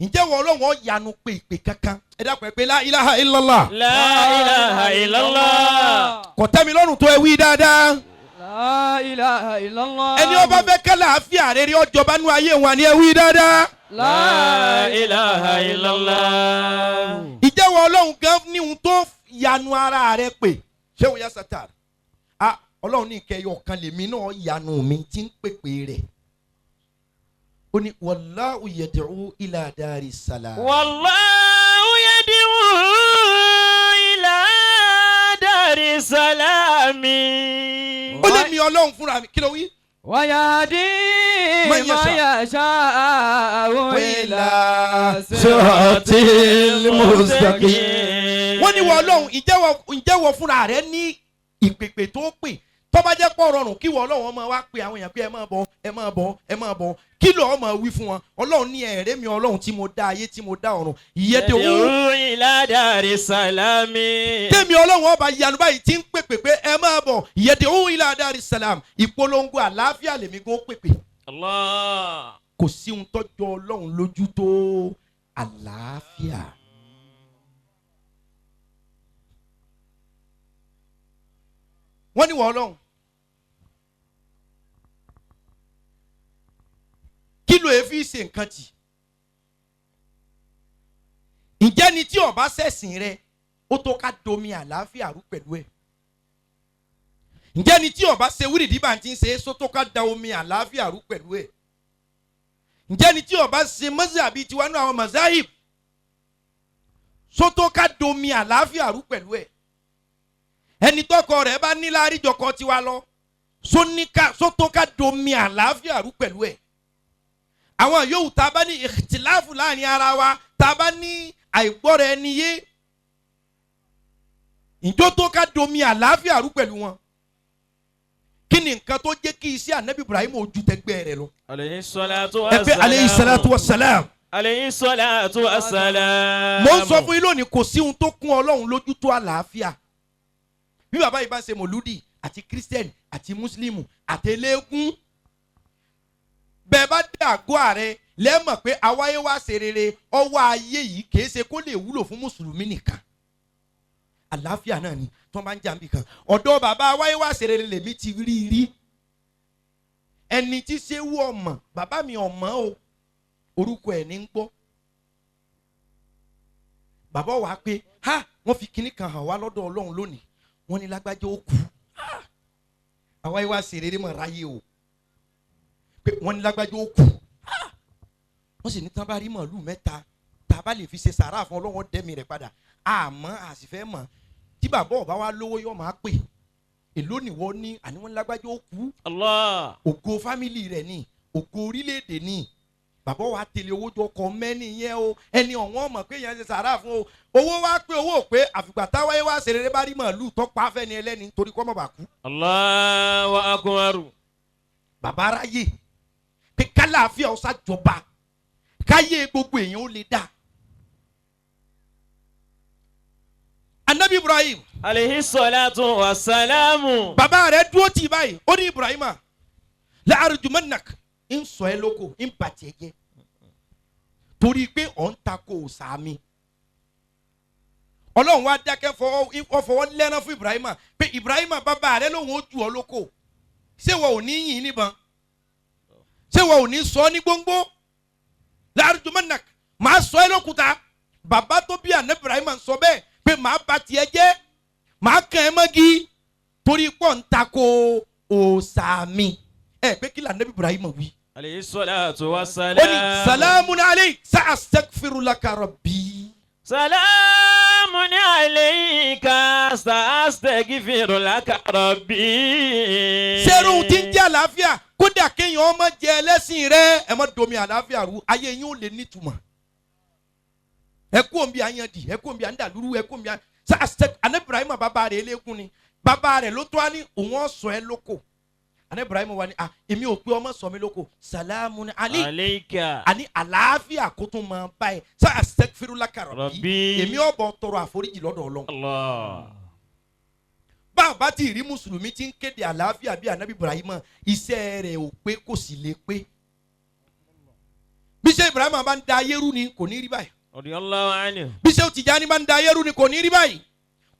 ǹjẹ́ ìwọ ọlọ́run ó yanu pé ìpè kankan ẹ dákun ẹ pé la ilaha illallah. la ilaha illallah. kò tẹ́ mi lọ́rùn tó ẹ wí dáadáa. la ilaha illallah. ẹni ó bá fẹ́ kálá àfíà rere ọjọba nú ayé wọn ni ẹ wí dáadáa. la ilaha illallah. ìjẹ́wọ́ ọlọ́run gan ní ohun tó yanu ara rẹ̀ pé ṣé wọ́n yá sátán ọlọ́run ní ìkẹyọ kan lèmi náà yanu mi tí ń pèpè rẹ̀ ó ní wallahu yad'u ila dari salam. wallahu yad'u ila dari salami. ó lè mi ọlọ́run fúnra mi kí ló wí. ويهدي من يشاء إلى صراط المستقيم. wọ́n ní wọ́n ọlọ́run ìjẹ́wọ́ fúnra rẹ̀ ní ìpèpè tó pè tó bá jẹ́ pọ̀ rọrùn kí wọ́n Ọlọ́run máa wá pe àwọn èèyàn pé ẹ máa bọ̀ ẹ máa bọ̀ ẹ máa bọ̀ kí lọ́ọ́ máa wí fún wọn Ọlọ́run ní ẹ̀rẹ́ mi Ọlọ́run tí mo dá ayé tí mo dá ọ̀run yad'u ila dari salami. tèmi Ọlọ́run ọba yanu báyìí tí ń pèpè pé ẹ máa bọ̀ yad'u ila dari salam ìpolongo àlàáfíà lèmi gan pèpè. Allah. kò sí ohun tọ́jọ́ Ọlọ́run lójú tó àlàáfíà. wọ́n ní wọ́n Ọlọ́run kí ló fi ṣe nǹkan tì ǹjẹ́ ni tí ó bá ṣẹ̀sìn rẹ ó tó ká domi àlàáfíà rú pẹ̀lú ẹ̀ ǹjẹ́ ni tí ó bá ṣe wíìrìdì bá ti ń ṣe é só tó ká da omi àlàáfíà rú pẹ̀lú ẹ̀ ǹjẹ́ ni tí ó bá ṣe mọ́sàbí tiwa náà àwọn mazahib só tó ká domi àlàáfíà rú pẹ̀lú ẹ̀ ẹni tọkọ rẹ̀ bá ní láríjọkọ tiwa lọ só tó ká domi àlàáfíà rú pẹ̀lú ẹ̀ àwọn yòówù tá a bá ní ìkhtiláfù láàrin ara wa tá a bá ní àìgbọ́ra ẹni yé ìjọ tó ká domi àlàáfíà rú pẹ̀lú wọn kí ni nǹkan tó jẹ́ kí iṣẹ́ ànábì Ibrahim ojú tẹgbẹ́ rẹ̀ lọ. alayhi salatu wa ẹ pé alayhi salatu wa salam. alayhi salatu wa salam. mo ń sọ fún yín lónìí kò sí ohun tó kún Ọlọ́run lójú tó àlàáfíà bí bàbá yìí bá ṣe mọ̀lúdì àti kírísítẹ́nì àti mùsùlùmù àti eléégún bẹ́ẹ̀ bá dé àgọ́ ààrẹ lẹ́mọ̀ pé àwáyé wá ṣe rere ọwọ́ ayé yìí kìí ṣe kó lè wúlò fún mùsùlùmí nìkan àlàáfíà náà ni tí wọ́n bá ń jà níbì kan ọ̀dọ̀ bàbá àwáyé wá ṣe rere lèmi ti rí ẹni tí ṣé wú ọmọ bàbá mi ọmọ o orúkọ ẹ̀ ní ń gbọ́ bàbá wa pé ha wọ́n fi kinní kan hàn wá lọ́dọ̀ Ọlọ́run lónìí wọ́n ní lágbájá ó kú àwáyé wá ṣe rere mọ̀ ráyé o pé wọ́n ní lágbájá ó kú wọ́n sì ní tán bá rí màálù mẹ́ta tá a bá lè fi ṣe sàrà fún Ọlọ́run dẹ́mi rẹ̀ padà àmọ́ àsìfẹ́ mọ̀ tí bàbá ọba wa lówó yóò máa pè èló ni wọ́n ní àní wọ́n ní lágbájá ó kú Allah. ògo fámìlì rẹ̀ ni ògo orílẹ̀-èdè ni bàbá wa tẹ̀lé owó jọ kọ mẹ́ni yẹn o ẹni ọ̀wọ́n mọ̀ pé yẹn ṣe sàrà fún o owó wa pé owó pé àfìgbà táwáyé wa ṣe rere bá rí màálù tó pa fẹ́ni ẹlẹ́ni torí kọ́ mọ̀ bá kú. Allahu akbar. bàbá aráyè pé kálàáfíà ọ̀sà jọba káyé gbogbo èèyàn ó lè dá. anabi Ibrahim. alayhi salatu wa salamu. bàbá rẹ̀ dúró tì báyìí ó ní Ibrahima la arjumannak ń sọ ẹ lóko ń bàtì ẹ jẹ torí pé ọ̀ ń takò sàmì Ọlọ́run wa dákẹ́ fọwọ́ lẹ́rán fún Ibrahima pé Ibrahima bàbá rẹ̀ lòun ó jù ọ lóko ṣé wọn ò ní yìn níbọn ṣé wọn ò ní sọ ní gbóngbó la arjumannak màá sọ ẹ lókùúta bàbá tó bí àná Ibrahima sọ bẹ́ẹ̀ pé màá bàtì ẹ jẹ màá kàn ẹ́ mọ́gi torí pọ̀ ń takò òsàmì ẹ pé kí lànà Ibrahima wí. alayhi salatu wa salam. ó ní salamun alayka sa astaghfiru laka rabbi. salamun alayka sa astaghfiru laka rabbi. sẹ́rù tí ń jẹ́ àlàáfíà kódà kéèyàn ọmọ jẹ ẹlẹ́sìn rẹ ẹ má domi àlàáfíà rú ayé yín ó lè nítumọ̀. ẹ kú òǹbí àyàndì ẹ kú òǹbí àndàlúrú ẹ kú òǹbí àná Ibrahima bàbá rẹ̀ eléégún ni bàbá rẹ̀ ló tó wá ní òun ọ̀sọ̀ ẹ lóko. Àná Ibrahim wa ni èmi ò pé ọmọ sọ mi lóko salamun alayka àní àlàáfíà kó tún máa bá ẹ sa astaghfiru laka rabbi èmi ò bọ̀ tọrọ àforíjì lọ́dọ̀ Ọlọ́run. Allah. bàbá tí rí mùsùlùmí tí ń kéde àlàáfíà bí Ànábì Ibrahim iṣẹ́ rẹ̀ ò pé kò sì lè pé. bí ṣe Ibrahim bá ń da ayérú ni kò ní rí báyìí. radiyallahu anhu. bí ṣe Tijani bá ń da ayérú ni kò ní rí báyìí.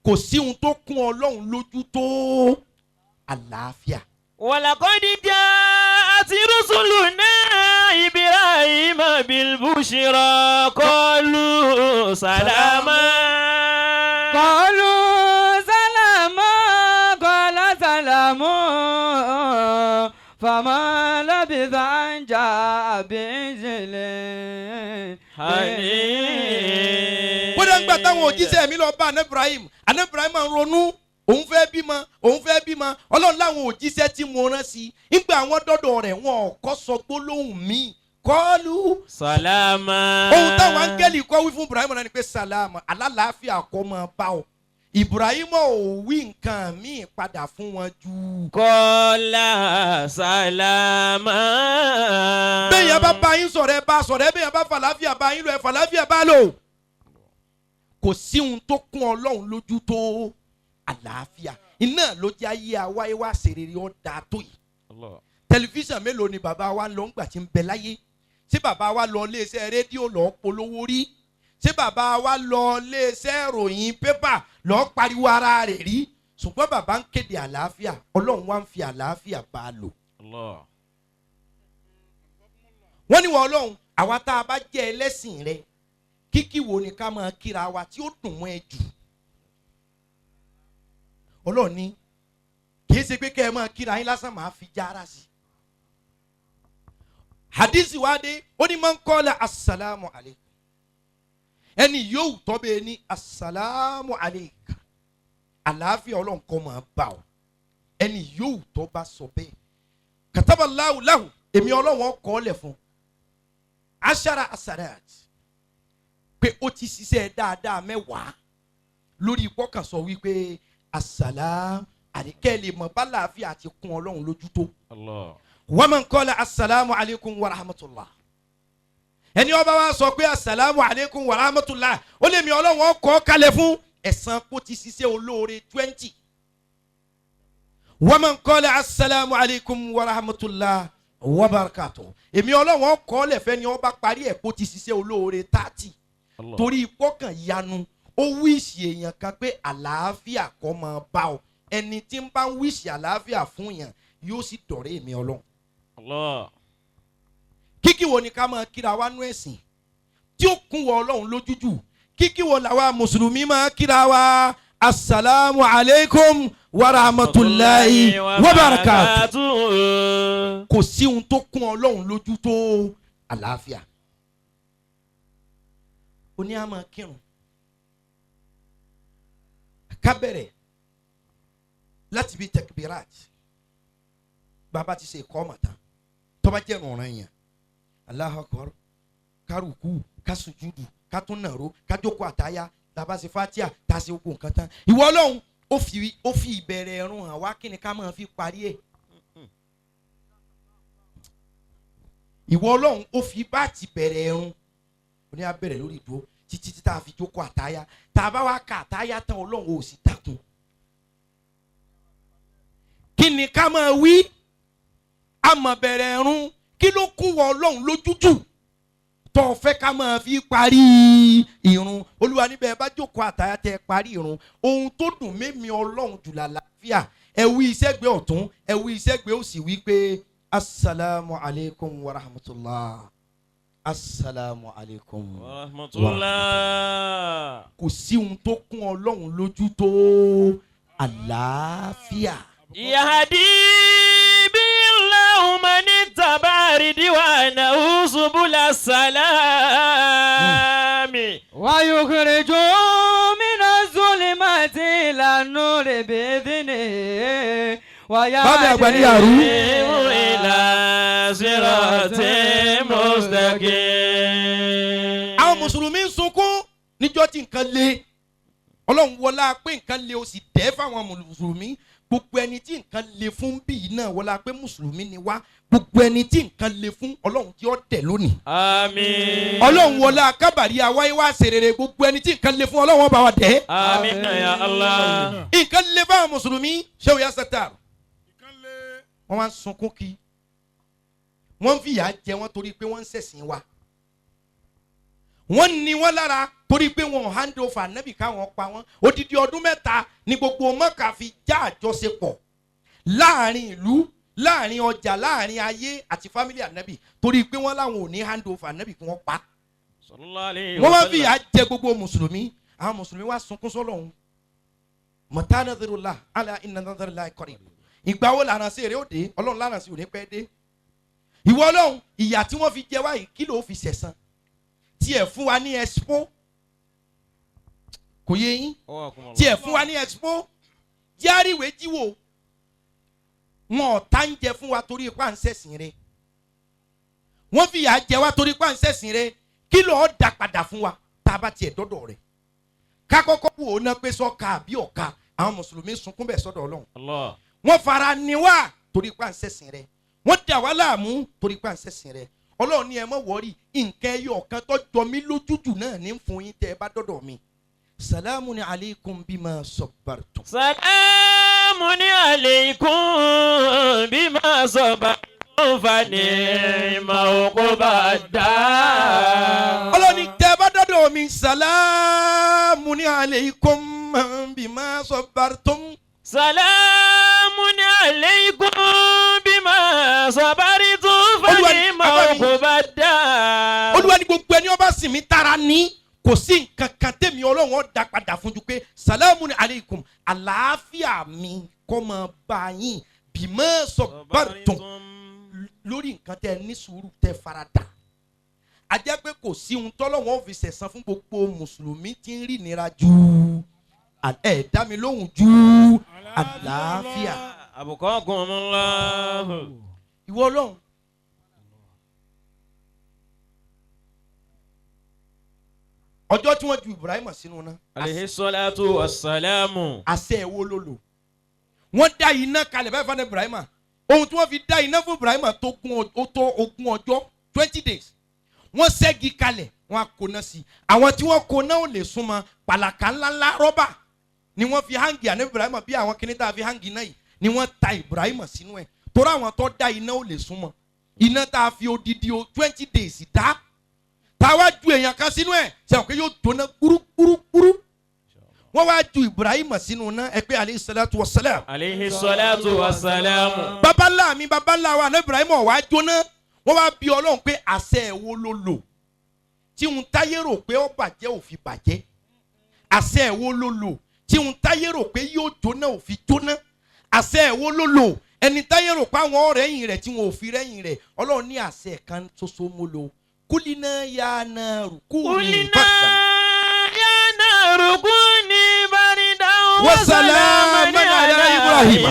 kò sí ohun tó kún Ọlọ́run lójú tó àlàáfíà. ولقد جاءت رسلنا إبراهيم بالبشرى قالوا سلاما قالوا سلاما قال سلام فما لبث أن جاء بعجل حنين. bóde ń gbà táwọn òjíṣẹ́ mi lọ bá Àná Ibrahim ń ronú òun fẹ́ bímọ Ọlọ́run láwọn òjíṣẹ́ tí mo rán sí ìgbà àwọn dọ́dọ̀ rẹ̀ wọn kọ́ sọ gbólóhùn mi kọ́lù sàlámà. ohun táwọn áńgẹ́lì kọ́ wí fún Ibrahim náà ni pé sàlámà alálàáfíà kọ́ máa bá ọ Ibrahim ò wí nǹkan míì padà fún wọn ju. Qala salama. bẹ́ẹ̀ yẹn bá yín sọ̀rọ̀ ẹ bá sọ̀rọ̀ ẹ bẹ́ẹ̀ yẹn bá fàlàfíà bá yín lọ ẹ fàlàfíà bá lò. kò sí ohun tó kún Ọlọ́run lójú tó àlàáfíà iná ló jẹ́ ayé àwa ìwà ṣèrèrè ọ̀dà tó yìí. tẹlifíṣàn mélòó ni bàbá wa ń lọ ńgbà tí ń bẹ láyé ṣé bàbá wa lọ iléeṣẹ́ rédíò lọ polówó rí ṣé bàbá wa lọ iléeṣẹ́ ìròyìn pépà lọ pariwo ara rẹ̀ rí ṣùgbọ́n bàbá ń kéde àlàáfíà Ọlọ́run wa ń fi àlàáfíà bá a lò. wọ́n ní wọ́n Ọlọ́run àwa tá a bá jẹ́ ẹlẹ́sìn rẹ kíkí wo ni ká máa kíra wa tí ó dùn mọ́ ẹ jù. Ọlọ́run ní kì í ṣe pé kẹ́ ẹ máa kíra yín lásán máa fi jára sí. hadisi wa dé ó ní man qala assalamu alaikum ẹni yóò tọ́ bẹ́ẹ̀ ní assalamu alaikum àlàáfíà Ọlọ́run kó máa bá ọ ẹni yóò tọ́ bá sọ bẹ́ẹ̀ kataballahu lahu èmi Ọlọ́run kọ́ lẹ̀ fún ashara asarat pé ó ti ṣiṣẹ́ dáadáa mẹ́wàá lórí ìpọ́kàn sọ wípé asalaam àdìkẹ́lẹ̀ mọ̀ bá láàfin àti kún Ọlọ́run lójú tó. wa man qala asalaamu aleykum wa rahmatulah. ẹni ó bá wá sọ pé asalaamu aleykum wa rahmatulah ó lè mi Ọlọ́run kọ́ kalẹ̀ fún ẹ̀san kó ti ṣiṣẹ́ olóore 20. wa man qala asalaamu aleykum wa rahmatulah wa barakatuh. èmi Ọlọ́run kọ́ lẹ̀fẹ́ ni ó bá parí ẹ̀ kó ti ṣiṣẹ́ olóore 30. torí ìpọ́kàn yanu ó wíṣì èèyàn kan pé àlàáfíà kó máa bá ọ ẹni tí ń bá ń wíṣì àlàáfíà fún yàn yóò sì dọ̀rẹ́ èmi Ọlọ́run. kíkí wo ni ká máa kíra wá nú ẹ̀sìn tí ó kún wọ Ọlọ́run lójújù kíkí wo làwa mùsùlùmí máa kíra wá asalaamu aleykum wa rahmatulahi wa barakatu. kò sí ohun tó kún Ọlọ́run lójú tó àlàáfíà. ó ní a máa kírun ká bẹ̀rẹ̀ láti bí tekbirat bàbá ti ṣe ìkọ́ màtá tó bá jẹ́ ìrọ̀rùn yẹn Allahu Akbar ká rùkú ká sùjúdù ká tún nàró ká jókòó àtáyá bàbá ṣe fatia tá a ṣe gbogbo nǹkan tán ìwọ Ọlọ́run ó fi ìbẹ̀rẹ̀ ẹ̀rùn hàn wá kí ni ká máa fi parí ẹ̀. ìwọ Ọlọ́run ó fi bá ti bẹ̀rẹ̀ ẹ̀rùn ó ní a bẹ̀rẹ̀ lórí ìdúró títí tá a fi jókòó àtáyá tá a bá wá ka àtáyá tán Ọlọ́run ò sì dákun. kí ni ká máa wí àmọ́ bẹ̀rẹ̀ ẹ̀rùn kí ló kún wọ Ọlọ́run lójújù tó fẹ́ ká máa fi parí ìrun Olúwa níbẹ̀ bá jókòó àtáyá tẹ́ parí ìrun ohun tó dùn mẹ́mi Ọlọ́run jù lálàáfíà ẹ wí ìṣẹ́gbẹ́ ọ̀tún ẹ wí ìṣẹ́gbẹ́ òsì wí pé asalaamu aleykum wa rahmatulah. Assalamu alaikum wa rahmatullah. kò sí ohun tó kún Ọlọ́run lójú tó àlàáfíà. Yahdi billahu man ittaba ridwanahu subula salami. Wa yukhriju minaz zulumati ilan nuri bi'idhnihi. Bàbá àgbà ní yàrá. Ila siratin mustaqim. àwọn mùsùlùmí ń sunkún níjọ́ tí nǹkan le Ọlọ́run wọlá pé nǹkan le ó sì dẹ́ fáwọn mùsùlùmí gbogbo ẹni tí nǹkan le fún bíi náà wọlá pé mùsùlùmí ni wá gbogbo ẹni tí nǹkan le fún Ọlọ́run tí ó tẹ̀ lónìí. Àmín. Ọlọ́run wọlá kábàrí àwáyé wá ṣèrèrè gbogbo ẹni tí nǹkan le fún Ọlọ́run bá wa dẹ́. Àmín ya Allah. nǹkan le fáwọn mùsùlùmí Shehu ya Sattar wọ́n wá ń sunkún kí wọ́n ń fìyà jẹ wọ́n torí pé wọ́n ń ṣẹ̀sìn wa wọ́n ní wọ́n lára torí pé wọ́n hand over ànábì káwọn pa wọ́n odidi ọdún 3 ní gbogbo Mọ́kà fi já àjọṣepọ̀ láàrin ìlú láàrin ọjà láàrin ayé àti fámílì ànábì torí pé wọ́n láwọn ò ní hand over ànábì kí wọ́n pa wọ́n wá fìyà jẹ gbogbo mùsùlùmí àwọn mùsùlùmí wá sunkún sọ́lọ́hun mata nadhirullah ala inna nadhirallahi qarib ìgbà wo lànà sí èrè òde Ọlọ́run lànà sí òní pẹ́ dé ìwọ Ọlọ́run ìyà tí wọ́n fi jẹ wáyé kí ló fi ṣẹ̀san tí ẹ̀ fún wa ní expo kò yé yín tí ẹ̀ fún wa ní expo járíwé jíwò wọn ọ̀tá ń jẹ fún wa torí ipá ń ṣẹ̀sìn rẹ̀ wọ́n fi ìyà jẹ wá torí ipá ń ṣẹ̀sìn rẹ̀ kí ló dá padà fún wa tá a bá tiẹ̀ dọ́dọ̀ rẹ̀ ká kọ́kọ́ wò ó ná pé sọ́ka àbí ọ̀ka àwọn mùsùlùmí sunkún bẹ̀ sọ́dọ̀ Ọlọ́run. Allah. wọ́n fara ni wá torí pa ń ṣẹ̀sìn rẹ̀ wọ́n dà wá láàmú torí pa ń ṣẹ̀sìn rẹ̀ Ọlọ́run ní ẹ má wọ́rí nǹkan ẹyọ kan tó jọ mí lójújù náà ní fún yín tẹ́ ẹ bá dọ́dọ̀ mi. salamun alaykum bima sabartum. Salamun alaykum bima sabartum fa ni'ma uqbad dar. Ọlọ́run ní tẹ́ ẹ bá dọ́dọ̀ mi salamun alaykum bima sabartum. Salamun alaykum bima sabartum fa ni'ma uqbad dar. Olúwa ní gbogbo ẹni ó bá sìn mí tara ní kò sí nǹkan kan tèmi Ọlọ́run ó dá padà fún ju pé salamun alaykum àlàáfíà mi kó máa bá yín bima sabartum lórí nǹkan tẹ́ ní sùúrù tẹ́ faradà. A jẹ́ pé kò sí ohun tọ́lọ́run ó fi ṣẹ̀san fún gbogbo mùsùlùmí tí ń rí nira jù ẹ dá mi lóhùn jù àlàáfíà. Abukakumullah. Ìwọ Ọlọ́run ọjọ́ tí wọ́n ju Ibrahim sínú náà. Alayhi salatu wassalamu. Àṣẹ wo ló lò? Wọ́n dá iná kalẹ̀ báyìí fún Ibrahim. Ohun tí wọ́n fi dá iná fún Ibrahim tó ogún ọjọ́ 20 days. Wọ́n ṣẹ́gi kalẹ̀ wọ́n á kóná sí. Àwọn tí wọ́n kóná ò lè súnmọ́ pàlàkà ńláńlá rọ́bà ni wọ́n fi hangi àná Ibrahim bí àwọn kìnìún tá a fi hangi náà yìí ni wọ́n ta Ibrahim sínú ẹ̀. Torí àwọn tó dá iná ò lè súnmọ́. Iná tá a fi odidi 20 days dá. Táwa ju èèyàn kan sínú ẹ̀ sẹ́wọ̀n pé yóò jóná kúrúkúrúkúrú. Wọ́n wá ju Ibrahim sínú náà ẹ pé alayhi salatu wassalam. Alayhi salatu wassalamu. Babalá mi babalá wa ní Ibrahim wá jóná. Wọ́n wá bi Ọlọ́run pé àṣẹ wo ló lò tí ń táyé rò pé ó bàjẹ́ ò fi bàjẹ́. Àṣẹ wo ló lò tí ń táyé rò pé yóò jóná ò fi jóná. Àṣẹ wo ló lò ẹni táyé rò pé àwọn ọ̀rẹ́yìn rẹ̀ tí wọn ò fi rẹ́yìn rẹ̀ Ọlọ́run ní àṣẹ kan ṣoṣo mo lò. Kulina ya naru kuni baridan wa salaman ala Ibrahim.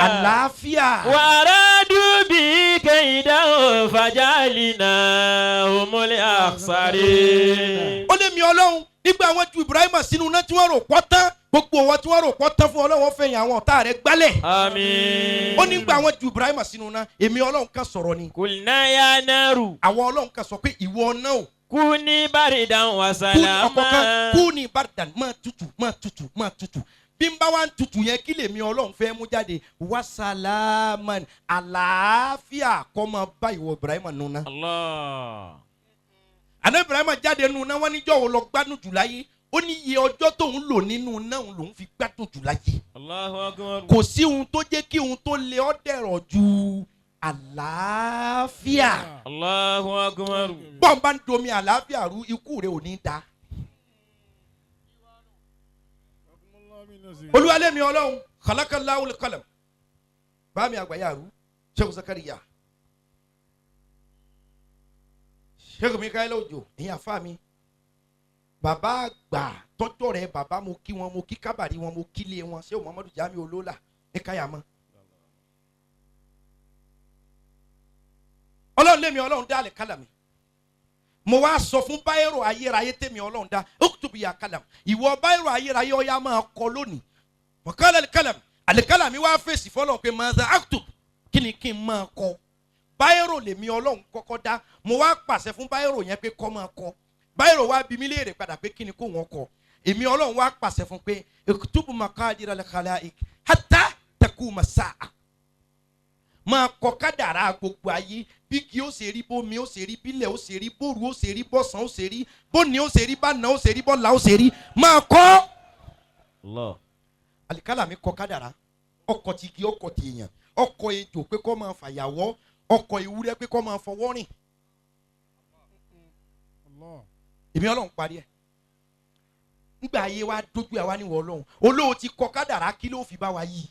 Àlàáfíà. Wa radu bi kaidan fajalnahumul akhsarin. Ó lé mi Ọlọ́run nígbà wọ́n ju Ibrahim sínú náà tí wọ́n rò pọ̀ tán gbogbo wọn tí wọ́n rò pọ̀ tán fún Ọlọ́run fẹ̀yìn àwọn ọ̀tá rẹ̀ gbálẹ̀. Àmín. Ó nígbà wọ́n ju Ibrahim sínú náà èmi Ọlọ́run kan sọ̀rọ̀ ni. Kulna ya naru. Àwọn Ọlọ́run kan sọ pé ìwọ náà o. Kuni baridan wa salama. Kuni baridan máa tutù máa tutù máa tutù. Bí n bá wá ń tutù yẹn kí lèmi Ọlọ́run fẹ́ mú jáde wa salaman àlàáfíà kó máa bá ìwọ Ibrahim nù náà. Allah. Àná Ibrahim jáde nù náà wọ́n níjọ́ wo lọ gbádùn jù láyé. Ó ní iye ọjọ́ tóun lò nínú náà lòun fi gbádùn jù láyé. Allahu akbar. Kò sí ohun tó jẹ́ kí ohun tó lé ọ́ dẹ̀rọ̀ ju àlàáfíà. Allahu akbar. Bọ́n bá ń domi àlàáfíà rú ikú rẹ̀ ò ní da. Olúwalé mi Ọlọ́run khalaqallahul qalam. Bá mi àgbáyà rú Sheikh Zakariya. Sheikh Mikael Ojo ẹ̀yin àfáà mi. Bàbá àgbà tọ́jọ́ rẹ̀ bàbá mo kí wọn mo kí kábàrí wọn mo kí lé wọn ṣé o Muhammadu Jami Olóla ẹ káyà mọ́. Ọlọ́run lé mi Ọlọ́run dá àlẹ́ kálà mi. Mo wá sọ fún báyìrò ayérayé tèmi Ọlọ́run dá uktubi ya kálàm. Ìwọ báyìrò ayérayé ọ̀yá máa kọ lónìí. Waqala al-kalam àlẹ́kálà mi wá fèsì fọlọ́run pé maza aktub kí ni kí n máa kọ. Báyìrò lèmi Ọlọ́run kọ́kọ́ dá mo wá pàṣẹ fún báyìrò yẹn pé kó máa kọ. Báyìrò wá bi mí léèrè padà pé kí ni kó wọn kọ. Èmi Ọlọ́run wá pàṣẹ fún pé uktubu maqadira al-khalaiq hatta takuma sa'a. Máa kọ kádàrá gbogbo ayé bí kí ó ṣe rí bómi ó ṣe rí bílẹ̀ ó ṣe rí bóru ó ṣe rí bọ́sàn ó ṣe rí bóni ó ṣe rí báná ó ṣe rí bọ́là ó ṣe rí máa kọ́. Allah. Àlìkálà mi kọ kádàrá ọkọ̀ ti kí ọkọ̀ ti èèyàn ọkọ̀ ejò pé kó máa fàyàwọ́ ọkọ̀ ìwúrẹ́ pé kó máa fọwọ́ rìn. Èmi Ọlọ́run parí ẹ̀. Nígbà ayé wa dójú àwa níwọ̀ Ọlọ́run olóò ti kọ kádàrá kí ló fi bá wa yí.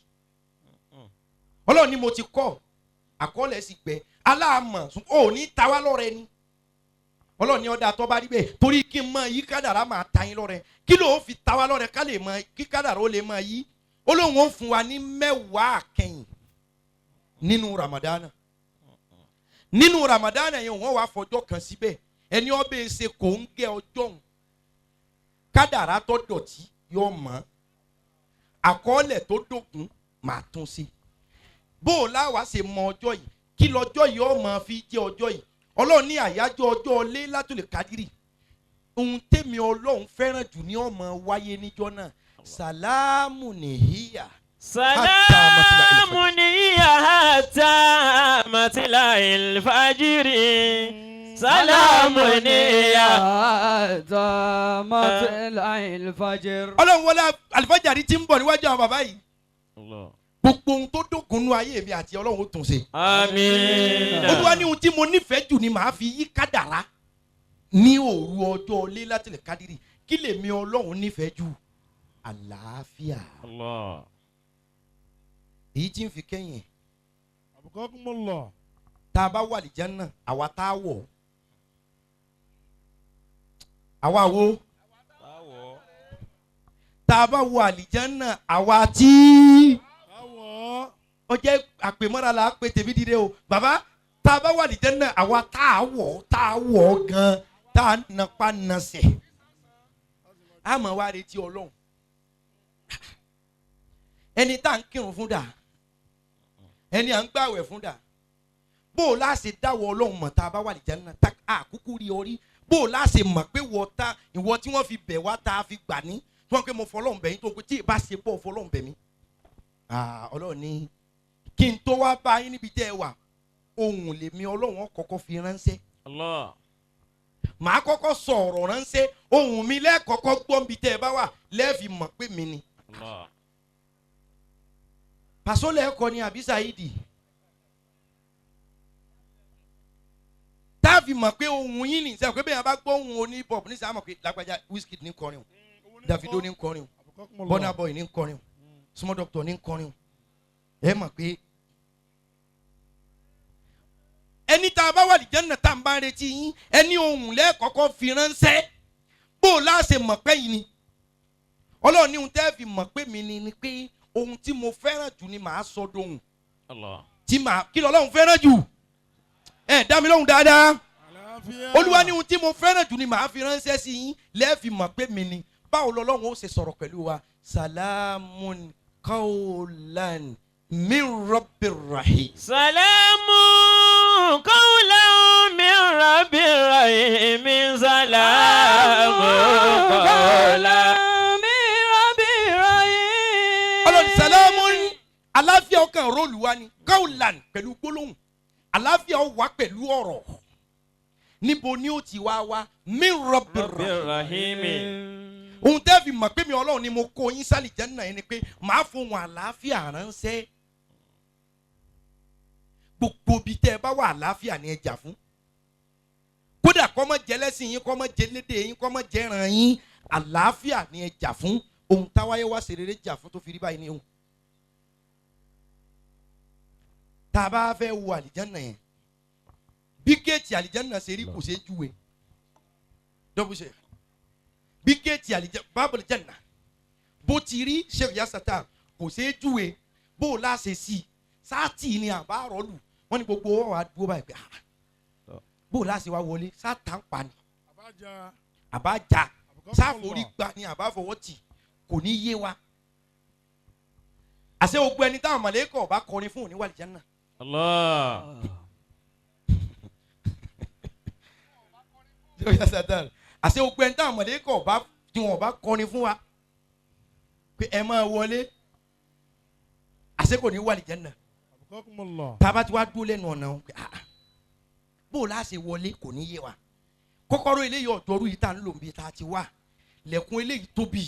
Ọlọ́run ni mo ti kọ́ àkọọ́lẹ̀ sì gbẹ aláàmọ̀ ò ní ta wá lọ́rẹ ni. Ọlọ́run ni ọ̀dà tó bá rí bẹ́ẹ̀ torí kí n mọ yí kádàrá máa ta yín lọ́rẹ kí ló fi ta wá lọ́rẹ ká lè mọ kí kádàrá ó lè mọ yí. Olóhùn ó fún wa ní 10 àkẹyìn nínú Ramadana. Nínú Ramadana yẹn wọ́n wá fọjọ́ kan síbẹ̀ ẹni ọbẹ̀ ṣe kò ń gẹ ọjọ́ òun kádàrá tó dọ̀tí yóò mọ́ àkọọ́lẹ̀ tó dògún máa tún sí bó o láwa ṣe mọ ọjọ́ yìí kí lọ́jọ́ yìí ó máa fi jẹ́ ọjọ́ yìí ọlọ́run ní àyájọ́ ọjọ́ Laylatul Qadri ohun tèmi ọlọ́run fẹ́ràn jù ní ó máa wáyé níjọ́ náà sàlámù nìyíyà. sàlámù nìyíyà hatta matla'il fajri. sàlámù nìyíyà hatta matla'il fajri. ọlọ́run wọlé alifájàrí tí ń bọ̀ níwájú àwọn bàbá yìí gbogbo ohun tó dógun nú ayé mi àti ọlọ́run ó tún ṣe. àmín. olúwa ní ohun tí mo nífẹ̀ẹ́ jù ni màá fi yí kádàrá ní òru ọjọ́ Laylatul Qadri kí lèmi ọlọ́run nífẹ̀ẹ́ jù àlàáfíà. èyí tí ń fi kẹ́yìn tá a bá wà l'Áljannà àwa tá a wọ̀ àwa wo tá a bá wọ Àlìjánnà àwa tí ó jẹ́ àpèmọ́ra la pé tèmi dìde o bàbá tá a bá wà l'Áljannà àwa tá a wọ̀ gan tá a nàpa nàṣẹ̀ a mọ̀ wá retí ọlọ́run ẹni tá à ń kírun fún dà ẹni à ń gbàwẹ̀ fún dà bó o láṣẹ dáwọ́ ọlọ́run mọ̀ tá a bá wà l'Áljannà tá a kúkú rí orí bó o láṣẹ mọ̀ pé ìwọ tí wọ́n fi bẹ̀ wá tá a fi gbà ní tí wọ́n pé mo fọlọ́run bẹ̀ yín tó pé tí ì bá ṣe bọ́ fọlọ́run bẹ̀ mí. ọlọ́run ní kí n tó wá bá yín níbi tẹ́ ẹ wà ohùn lèmi ọlọ́run kọ́kọ́ fi ránṣẹ́. màá kọ́kọ́ sọ ọ̀rọ̀ ránṣẹ́ ohùn mi lẹ́ẹ̀kọ́kọ́ gbọ́ níbi tẹ́ ẹ bá wà lẹ́ẹ̀fì mọ̀ pé mi ni. pàṣọ lẹ́ẹ̀kọ́ ni àbí Saidi táàfì mọ̀ pé ohùn yín ní sẹ́wọ̀n pé bẹ́ẹ̀ bá gbọ́ ohùn oní pop ní sàmọ̀ pé lágbájá Wizkid ní kọrin o Davido ní kọrin o Burna Boy ní kọrin o Small Doctor ní kọrin o ẹ mọ̀ pé ẹni tá a bá wà l'Áljannà tá a bá ń retí yín ẹni ohùn lẹ́ẹ̀kọ́kọ́ fi ránṣẹ́ bó o láṣẹ mọ̀ pé yìí ni ọlọ́run ní ohun tẹ́ fi mọ̀ pé mi ni pé ohun tí mo fẹ́ràn jù ni màá sọ dohùn tí màá kí lọ́lọ́run fẹ́ràn jù ẹ dá mi lóhùn dáadáa olúwa ní ohun tí mo fẹ́ràn jù ni màá fi ránṣẹ́ sí yín lẹ́ẹ̀fì mọ̀ pé mi ni báwo lọ́lọ́run ó ṣe sọ̀rọ̀ pẹ̀lú wa salamun qawlan min rabbir rahim. salamun qawlan min rabbir rahim. salamun qawlan min rabbir rahim. ọlọ́run salamun aláfíà ọkàn róòlù wa ni qawlan pẹ̀lú gbólóhùn àlàáfíà ó wá pẹ̀lú ọ̀rọ̀ níbo ni ó ti wá min rabbir rahim. ohun tẹ́ fi mọ̀ pé mi ọlọ́run ni mo kó yín sí Àlìjánnà yẹn ni pé màá fohùn àlàáfíà ránṣẹ́ gbogbo bí tẹ́ ẹ bá wà àlàáfíà ni ẹ jà fún kódà kọ́ mọ́ jẹ́ lẹ́sìn yín kọ́ mọ́ jẹ́ lédè yín kọ́ mọ́ jẹ́ ràn yín àlàáfíà ni ẹ jà fún ohun táwáyé wá ṣe rere jà fún tó fi rí báyìí ni ohun. tá a bá fẹ́ wo Àlìjánnà yẹn bí géètì Àlìjánnà ṣe rí kò ṣe é júwe dọ́bùṣe bí géètì Babul Janna bó ti rí Sheikh Yasata kò ṣe é júwe bó o láṣẹ sí i sáàtì ni àbá rọ́ọ̀lù wọ́n ní gbogbo wọn wà dúró báyìí pé bó o láṣẹ wá wọlé sáàtà ń pa ni àbájá sáàforí gba ni àbá fọwọ́ tì kò ní yé wa àṣẹ gbogbo ẹni táwọn mọ̀lẹ́kọ̀ ọba kọrin fún òní wà l'Áljannà. Allah. àṣẹ gbogbo ẹni táwọn mọ̀lẹ́kọ̀ ọba tí wọn ọba kọrin fún wa pé ẹ máa wọlé àṣẹ kò ní wà l'Áljannà. tába tí wàá dúró lẹ́nu ọ̀nà bó o láṣẹ wọlé kò ní yé wa kọ́kọ́rọ́ eléyìí ọ̀dọ́rú yìí tá ń lò ń bí tá a ti wà lẹ̀kùn eléyìí tóbi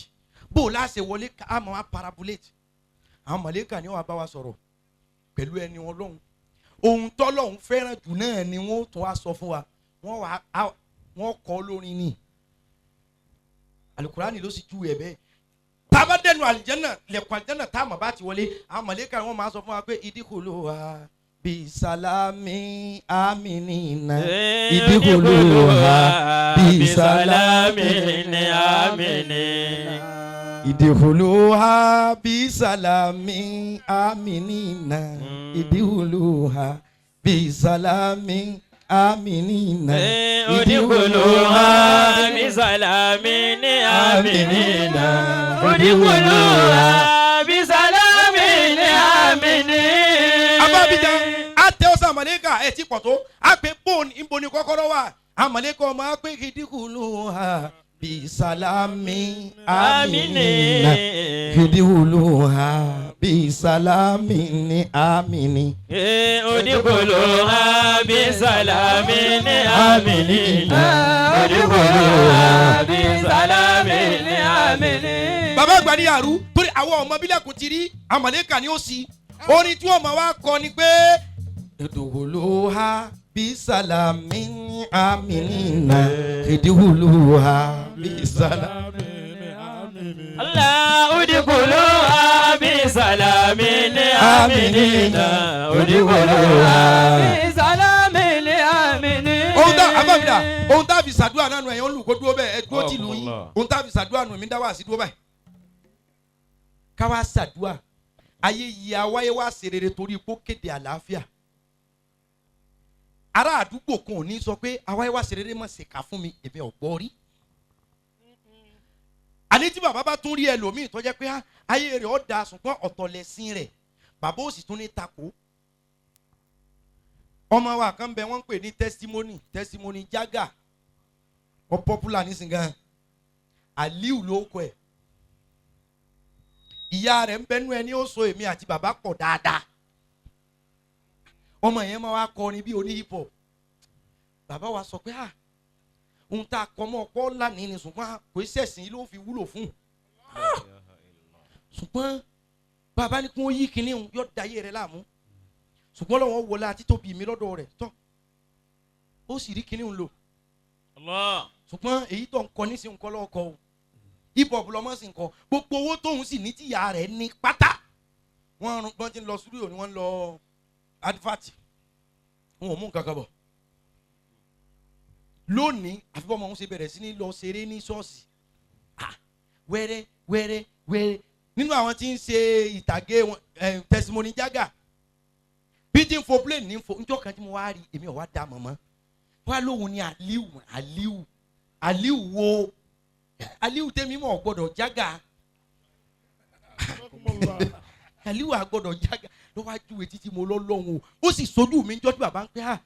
bó o láṣẹ wọlé ká máa parabulate àwọn mọ̀lẹ́kà ni wọ́n bá wa sọ̀rọ̀ pẹ̀lú ẹni Ọlọ́run ohun tọ́lọ́run fẹ́ràn jù náà ni wọ́n tún wá sọ fún wa wọ́n kọ́ lórin ni Al-Qur'ani ló sì tú ẹ̀ bẹ́ẹ̀ tába dẹnu Àlìjánnà lẹ̀kùn Àlìjánnà tá a mọ̀ bá ti wọlé àwọn mọ̀lẹ́kà wọ́n máa sọ fún wa pé idkhuluha bisalami aminina idkhuluha bisalami aminina. Idkhuluha bisalami aminina idkhuluha bisalami آمنين ادخلوها بسلام آمنين ادخلوها بسلام آمنين. abábíjà àtẹ ọ̀sán àmàlẹ́kà ẹ̀ ti pọ̀ tó àpè bóun ìbò ní kọ́kọ́rọ́ wà àmàlẹ́kà ọmọ àpè ìdíkùlùhà bisalami aminina ìdíkùlùhà bisalami ni amini. ادخلوها بسلام آمنين ادخلوها بسلام آمنين. bàbá àgbà ní àrú torí àwọn ọmọ bílẹ̀kùn ti rí àmàlẹ́kà ni ó sì orin tí wọ́n máa wá kọ ni pé ìdíkùlùhà bisalami ni aminina ìdíkùlùhà bisalami. الله ادخلوها بسلام آمنين ادخلوها بسلام آمنين. ohun tá a fi ṣàdúrà náà nù ẹ̀yàn olùkọ́ dúró bẹ́ẹ̀ ẹ dúró tìlú yín ohun tá a fi ṣàdúrà nù mí dá wà sí dúró báyìí. ká wá ṣàdúrà ayé yìí awáyé wá ṣe rere torí ipò kéde àlàáfíà. ará àdúgbò kan ò ní sọ pé awáyé wá ṣe rere mọ̀ ṣèkà fún mi èmi ò gbọ́ rí. àní tí bàbá bá tún rí ẹlòmíì tó jẹ́ pé ayé rẹ̀ ó da ṣùgbọ́n ọ̀tọ̀ lẹ̀sìn rẹ̀ bàbá ó sì tún ní takò. ọmọ wa kan bẹ wọ́n ń pè ní testimony jaga ó popular nísìnyí gan Aliu ló kọ ẹ̀ ìyá rẹ̀ ń bẹnu ẹni ó so èmi àti bàbá pọ̀ dáadáa ọmọ yẹn máa wá kọrin bí oní hip hop bàbá wa sọ pé ohun tá a kọ mọ́ ọ̀pọ̀ ńlá ní ni ṣùgbọ́n kò ṣẹ̀sìn yìí ló fi wúlò fún ṣùgbọ́n bàbá ní kí wọ́n yí kinní yóò da ayé rẹ̀ láàmú ṣùgbọ́n lọ́wọ́ wọlé àti tóbi mi lọ́dọ̀ rẹ̀ tọ́ ó sì rí kinní ń lò ṣùgbọ́n èyí tó ń kọ nísìnyí ń kọ́ lọ́kọ̀ o hip hop lọ́mọ́ sí nǹkan gbogbo owó tóun sì ní tìyá rẹ̀ ní pátá wọ́n ti ń lọ studio ni wọ́n ń lọ advert wọn ò mú nǹkan kan bọ̀ lónìí àfi bọ́mọ òun ṣe bẹ̀rẹ̀ sí ní lọ ṣeré ní ṣọ́ọ̀ṣì wẹ́rẹ́ nínú àwọn tí ń ṣe ìtàgé testimony jaga bídín fo plane ní fo njọ́ kan tí mo wá rí èmi ò wá da mọ̀mọ́ wá lóhùn ní Aliu wo Aliu tẹ́mi mọ̀ gbọ́dọ̀ jaga Aliu àgbọ́dọ̀ jaga lọ́wọ́ ajúwe títí mo lọ́ lọ́hùn ó sì sojú mi njọ́ tí bàbá ń pẹ́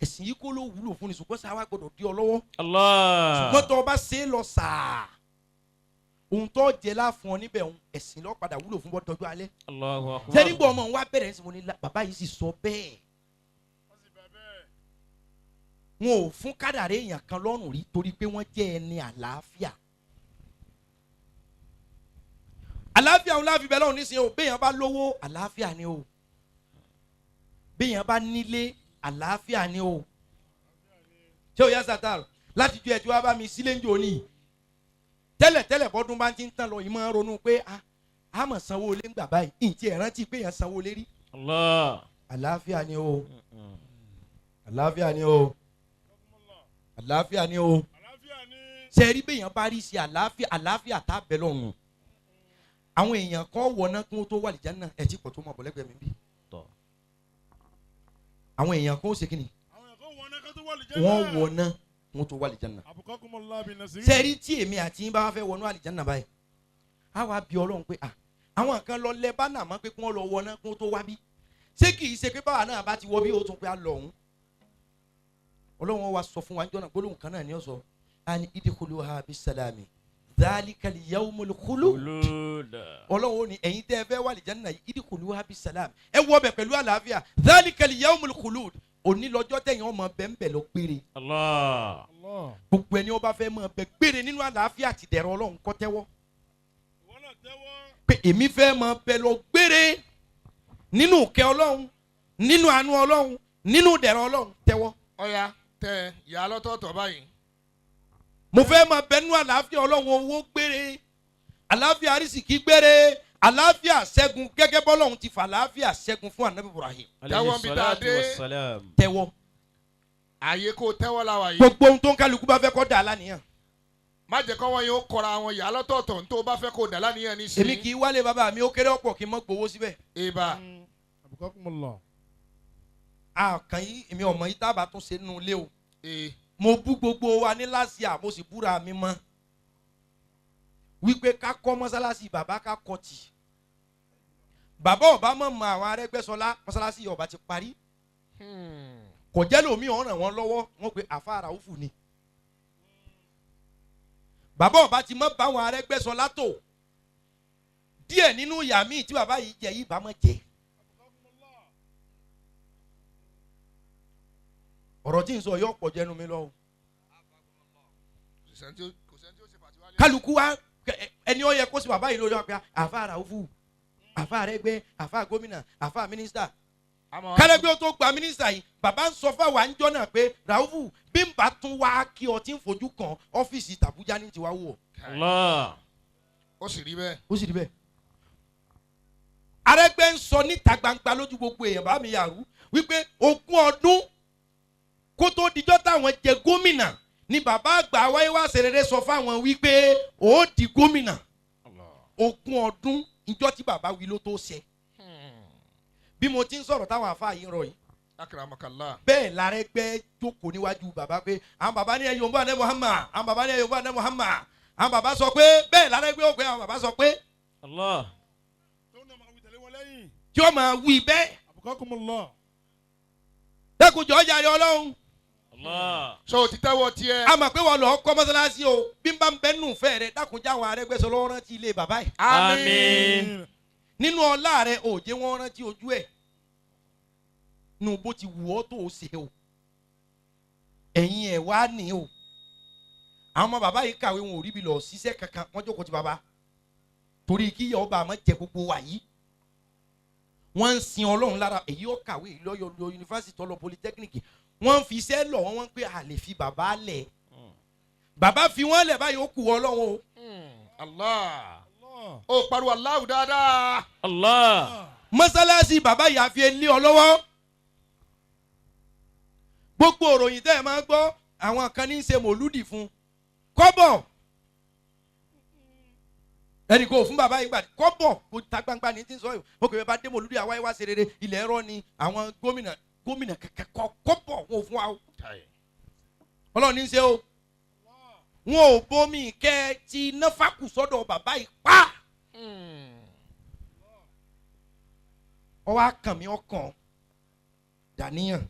ẹ̀sìn yìí kó ló wúlò fún ni ṣùgbọ́n sáwá gbọ́dọ̀ di ọ lọ́wọ́. ṣùgbọ́n tó o bá ṣe é lọ sàá ohun tó jẹ láfún ọ níbẹ̀ ẹ̀sìn lọ́ padà wúlò fún bọ́tọ́jú alẹ́. sẹ́ni gbọ́ ọmọ wa bẹ̀rẹ̀ sí mo ní bàbá yìí sì sọ bẹ́ẹ̀. wọn ò fún kádàrá èèyàn kan lọ́rùn rí torí pé wọ́n jẹ́ ẹni àlàáfíà. àlàáfíà òun láfi bẹ́ẹ̀ lọ́rùn nísìnyí o béèyàn bá lówó àlàáfíà ni o béèyàn bá nílé àlàáfíà ni o ṣé o yá sátán láti ju ẹjọ́ wa bá mi sílé ń jò ní tẹ́lẹ̀ bọ́dún bá ti ń tán lọ yìí máa ń ronú pé a mọ̀ sanwó lé ń gbà báyìí ìtì ẹ̀ rántí pé yẹn sanwó lé rí àlàáfíà ni o àlàáfíà ni o àlàáfíà ni o ṣe rí béèyàn bá rí sí àlàáfíà tá a bẹ̀ lọ́rùn àwọn èèyàn kan wọ̀ náà kí wọ́n tó wà lìjà náà ẹ̀ tí pọ̀ tó mọ̀ bọ̀lẹ́gbẹ̀ẹ́ mi bí àwọn èèyàn kan ó ṣe kíni wọ́n wọná wọ́n tó wà àlìjánnà sẹ́rí tí èmi àti yín bá wá fẹ́ wọnú àlìjánnà báyìí á wá bí ọlọ́run pé àwọn kan lọ lẹ bánà mọ́ pé kí wọ́n lọ wọná kí wọ́n tó wá bí ṣé kì í ṣe pé báwa náà bá ti wọ bí ó tún pé á lọ ọ̀hún ọlọ́run wa sọ fún wa jọ́nà gbólóhùn kan náà ni ó sọ àní idkhuluha bisalami dhalikal yawmul khulud ọlọ́run ó ní ẹ̀yin tẹ́ ẹ fẹ́ wà àlìjánnà yìí idkhuluha bisalami ẹ wọ bẹ̀ pẹ̀lú àlàáfíà dhalikal yawmul khulud òní lọ́jọ́ tẹ̀yìn ọmọ bẹ́ẹ̀ lọ gbére. gbogbo ẹni ọba fẹ́ mọ bẹ gbére nínú àlàáfíà àti dẹ̀rọ ọlọ́run kọ́ tẹ́wọ́. pé èmi fẹ́ mọ bẹ lọ gbére nínú kẹ́ ọlọ́run nínú àánú ọlọ́run nínú dẹ̀rọ ọlọ́run tẹ́wọ́. ọ̀ya tẹ ìyá lọ́tọ̀ọ̀tọ̀ báyìí. mo fẹ́ mọ bẹ nínú àlàáfíà ọlọ́run owó gbére àlàáfíà àrísìkí gbére àlàáfíà ṣẹ́gun gẹ́gẹ́ bọ́lọ́run ti fà àlàáfíà ṣẹ́gun fún anabi Ibrahim. tẹ́wọ́ bí tá a dé tẹ́wọ́. ààyè kò tẹ́wọ́ la wà yìí. gbogbo ohun tó ń kálukú bá fẹ́ kó dà lánìyàn. má jẹ́ kọ́ wọn yóò kọ́ra àwọn ìyá lọ́tọ̀ọ̀tọ̀ tó bá fẹ́ kó dà lánìyàn ní sí. èmi kì í wálé bàbá mi ó kéré ọ̀pọ̀ kí n mọ́ gbowó síbẹ̀. ìbà àkàn yìí èmi ọmọ yìí tábà tún ṣe nínú ilé o mo bú gbogbo wa ní lásìá mo sì búra mi mọ́ wípé ká kọ́ mọ́sálásí bàbá ká kọ́ tì bàbá ọba mọ̀ mọ́ àwọn Arẹ́gbẹ́ṣọlá mọ́sálásí ọba ti parí kò jẹ́ lómi ọ̀ràn wọn lọ́wọ́ wọn pe àfa Ràúfù ni bàbá ọba ti mọ̀ bá àwọn Arẹ́gbẹ́ṣọlá tó díẹ̀ nínú ìyá míì tí bàbá yìí jẹ yìí bá mọ̀ jẹ. ọ̀rọ̀ tí ń sọ yóò pọ̀ jẹnu mi lọ o. kálukú wa ẹni ó yẹ kó sí bàbá yìí lórí ọ̀pẹ àfa Ràúfù àfa Arẹ́gbẹ́ àfa gómìnà àfa mínísítà kálẹ́gbẹ́ tó gba mínísítà yìí bàbá ń sọ fáwọn àńjọ náà pé Ràúfù bí n bá tún wá kí ọ tí ń fojú kan ọ́fíìsì tàbújá ní tiwa wò. ó sì rí bẹ́ẹ̀. ó sì rí bẹ́ẹ̀. Arẹ́gbẹ́ ń sọ níta gbangba lójú gbogbo èèyàn bá mi yàrú wípé 20 ọdún kó tó dijọ́ táwọn jẹ gómìnà ni bàbá àgbà wáyé wá ṣèrèrè sọ fáwọn wípé ó di gómìnà 20 ọdún ìjọ tí bàbá wí ló tó ṣe. bí mo ti ń sọ̀rọ̀ táwọn àfáà yìí ń rọ yìí bẹ́ẹ̀ l'Arẹ́gbẹ́ jókòó níwájú bàbá pé àwọn bàbá ní ẹ̀yọ̀ ń bá ní Muhammad àwọn bàbá ní ẹ̀yọ̀ ń bá ní Muhammad àwọn bàbá sọ pé bẹ́ẹ̀ l'Arẹ́gbẹ́ ó pé àwọn bàbá sọ pé tí ó máa wí bẹ́ẹ̀ dẹ́kunjọ́ ọjà rẹ Ọlọ́run. so ti tẹ́wọ́ tiẹ̀. a mọ̀ pé wọ́n lọ kọ́ mọ́sálásí o bí n bá ń bẹ́ nù fẹ́ rẹ dákunjá àwọn Arẹ́gbẹ́ṣọlá rántí ilé bàbá yìí. àmín. nínú ọlá rẹ òjé wọn rántí ojú ẹ̀ nù bó ti wù ọ́ tó o ṣe o ẹ̀yin ẹ̀ wá ní o àwọn ọmọ bàbá yìí kàwé wọn ò rí bi lọ ṣiṣẹ́ kankan wọ́n jókòó ti bàbá torí kí ìyá ọba àmọ́ jẹ gbogbo wa yìí wọ́n ń sin Ọlọ́run lára èyí ó kàwé lọ́yọ̀ lọ yunifásitì ọlọ polytechnic wọ́n ń fi iṣẹ́ lọ wọ́n ń pè à lè fi bàbá lẹ̀ bàbá fi wọ́n lẹ̀ báyìí ó kù Ọlọ́run o. Allah ó pariwo Allahu dáadáa. Allah. mọ́sálásí bàbá yìí àfi lé ọ lọ́wọ́ gbogbo òròyìn tẹ́ ẹ máa ń gbọ́ àwọn kan ní í ṣe mòlúdì fún kọ́bọ̀ ẹnì kò fún bàbá yìí gbà kọ́bọ̀ kò ta gbangba ní tí ń sọ yìí ó kò bá dé mòlúdì àwa yìí wá ṣe rere ilẹ̀ ẹ̀rọ ni àwọn gómìnà kẹ̀kẹ́ kọ́bọ̀ wọn ò fún wa o Ọlọ́run ní í ṣe o wọn ò bomi kẹ́ ti náfàkù sọ́dọ̀ bàbá yìí pa ọwọ́ akànmí ọkàn dàníyàn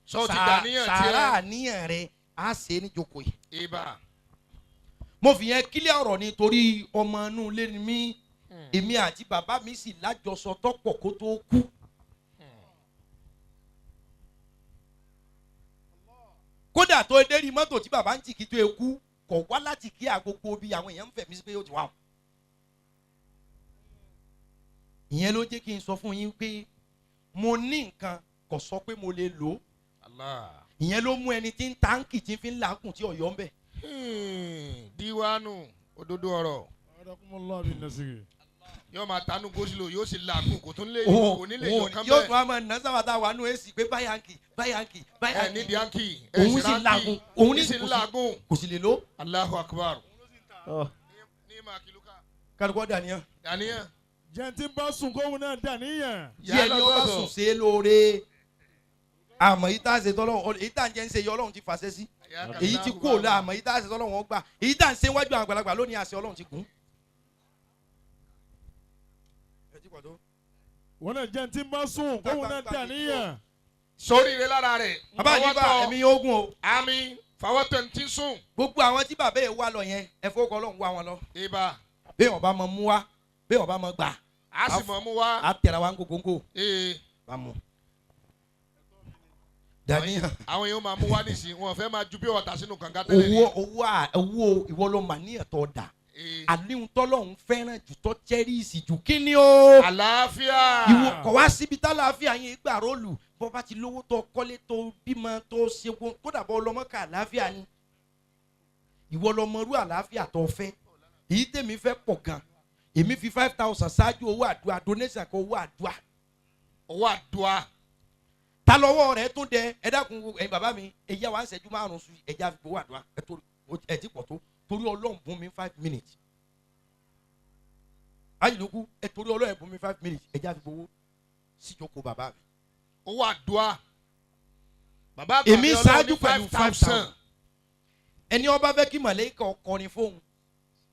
sọ ti dàníyàn tiẹ̀ sàrà àníyàn rẹ á ṣe é níjókòó yìí. ibà. mo fi yẹn kílẹ̀ ọ̀rọ̀ nítorí ọmọ inú ilé ni mí èmi àti bàbá mi sì lájọsọ tọ́pọ̀ kó tó kú. kódà tó dérí mọ́tò tí bàbá ń tì kí tó e kú kọ̀ wá láti kí àgbogbo bí àwọn èèyàn ń fẹ̀mí sí pé ó ti wà. ìyẹn ló jẹ́ kí n sọ fún yín pé mo ní nǹkan kò sọ pé mo lè lò ó. ìyẹn ló mú ẹni tí ń táǹkì tí ń fi ń làákùn tí ọ̀yọ́ ń bẹ̀. díwánù òdodo ọ̀rọ̀ yóò máa tanú gosilo yóò sì làákùn kò tún lè kò ní lè yọ kán bẹ́ẹ̀. yóò tún àmọ́ ná sábàtà wà nù èsì pé báyàǹkì. ẹ nídìí àǹkì òun sì làákùn òun ní sì làákùn kò sì lè lò. Allahu Akbar. ní màkìlúkà. kálukọ́ dàníyàn. dàníyàn. jẹ́ntì bá sùn kóhun náà dàníyàn. yẹ ni ó bá sùn ṣe é lóore àmọ́ èyí tá a ṣe tọ́lọ́wọ́ èyí tá a jẹ́ ń ṣe yọ Ọlọ́run ti fàṣẹ sí èyí ti kú òòlà àmọ́ èyí tá a ṣe tọ́lọ́wọ́ gbà èyí tá a ń ṣe wájú àwọn àgbàlagbà lónìí àṣẹ Ọlọ́run ti kún. wọn náà jẹ́ntì bá sùn kóhun náà dàníyàn. sórí rẹ lára rẹ. bàbá àdìbà ẹ̀mí yóò gùn o. àmín fàwọ́tẹ̀ ti sùn. gbogbo àwọn tí bàbá yẹn wá lọ yẹn ẹ fọwọ́kọ Ọlọ́run wá wọn lọ. ibà. bí wọn bá mọ mú wá bí wọn bá mọ gbà. a sì mọ̀ mú wá. a tẹ̀ra wa ń gógóńgó. bá mú. dàníyàn. àwọn yóò máa mú wá nísìnyí wọn fẹ́ máa ju bí ọ̀tá sínú kànga tẹ́lẹ̀ ni. owó ìwọ ló mà ní ẹ̀tọ́ dà. àníhun tọ́lọ́hún fẹ́ràn jù tọ́ chẹ́rìsì jù kí ni o. àlàáfíà. ìwọ kọ̀ wá síbi tálàáfíà yẹn gbà rólù bọ́ bá ti lówó tó kọ́lé tó bímọ tó ṣe kódà bọ́ ọlọ́mọ ká àlàáfíà ni. ìwọ lọmọrú àlàáfíà tó fẹ́ èyí tèmi fẹ́ pọ̀ gan èmi fi 5,000 ṣáájú owó àdúrà donation kan owó àdúrà. owó àdúrà. ta lọ́wọ́ rẹ̀ tún dẹ ẹ dákun ẹ̀yin bàbá mi èyí àwọn àṣẹjú márùn-ún sùn ẹ̀já fi owó àdúrà ẹ̀ ti pọ̀ tó torí Ọlọ́run bùn mi 5 minutes ayélujáku ẹ torí Ọlọ́run bùn mi 5 minutes ẹ̀já fi owó síjókòó bàbá mi. owó àdúrà. èmi ṣáájú pẹ̀lú 5,000 ẹni ó bá fẹ́ kí màlẹ́kà ọkọrin fóun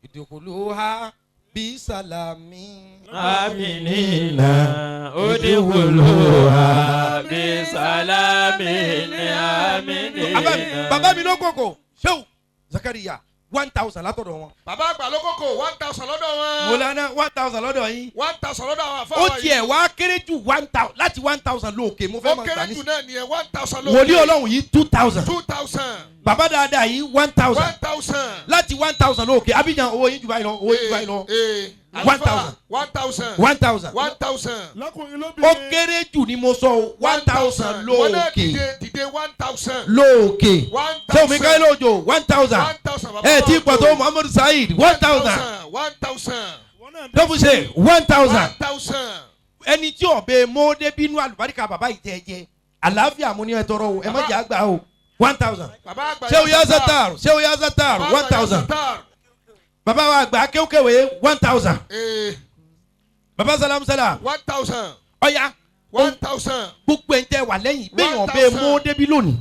ìdókòlóha bí sàlámì. aminina udkhuluha bi salamin aminina. bàbá mi ló kókò ṣéwù Zakariya 1,000 látọ̀dọ̀ wọn. bàbá àgbà ló kókò 1,000 lọ́dọ̀ wọn. Mọ̀lánà 1,000 lọ́dọ̀ yín. 1,000 lọ́dọ̀ àwọn afọ ó àwọn yìí. tiẹ̀ wá kéré jù 1,000 láti 1,000 lóòkè mo fẹ́ ó máa kéré gbà jù ní. náà nìyẹn 1,000 lókè. wòlíì ọlọ́run yìí 2,000. 2,000. bàbá dáadáa yìí 1,000. 1,000. láti 1,000 lóòkè Abidjan owó yín jù báyìí lọ owó yín jù báyìí lọ. 1,000. 1,000. 1,000. 1,000. lọ́kùnrin ó lóbìnrin. kéré jù ni mo sọ o 1,000 wọ́n náà lóòkè dìde 1,000. lóòkè. 1,000. sẹ́wọ̀n mi káyọ̀ lójó 1,000. 1,000 bàbá ẹ tí wa pàtó Muhammadu Saheed 1,000. 1,000. dọ́bùsẹ̀ 1,000. 1,000. ẹni tí ọ̀bẹ mọ́ọ́dé bínú àlùbáríkà bàbá yìí tẹ́ jẹ àlàáfíà mo ní ẹ tọrọ o ẹ má jẹ́ àgbà o 1,000. bàbá àgbà Shehu Yazatar Shehu Yazatar 1,000. bàbá wa àgbà kéwkéwé 1,000. bàbá salam salam 1,000. ọ̀ya 1,000. gbogbo ẹ̀ ń tẹ́ wà lẹ́yìn béèyàn ọ̀bẹ mọ́ọ́dé bí lónìí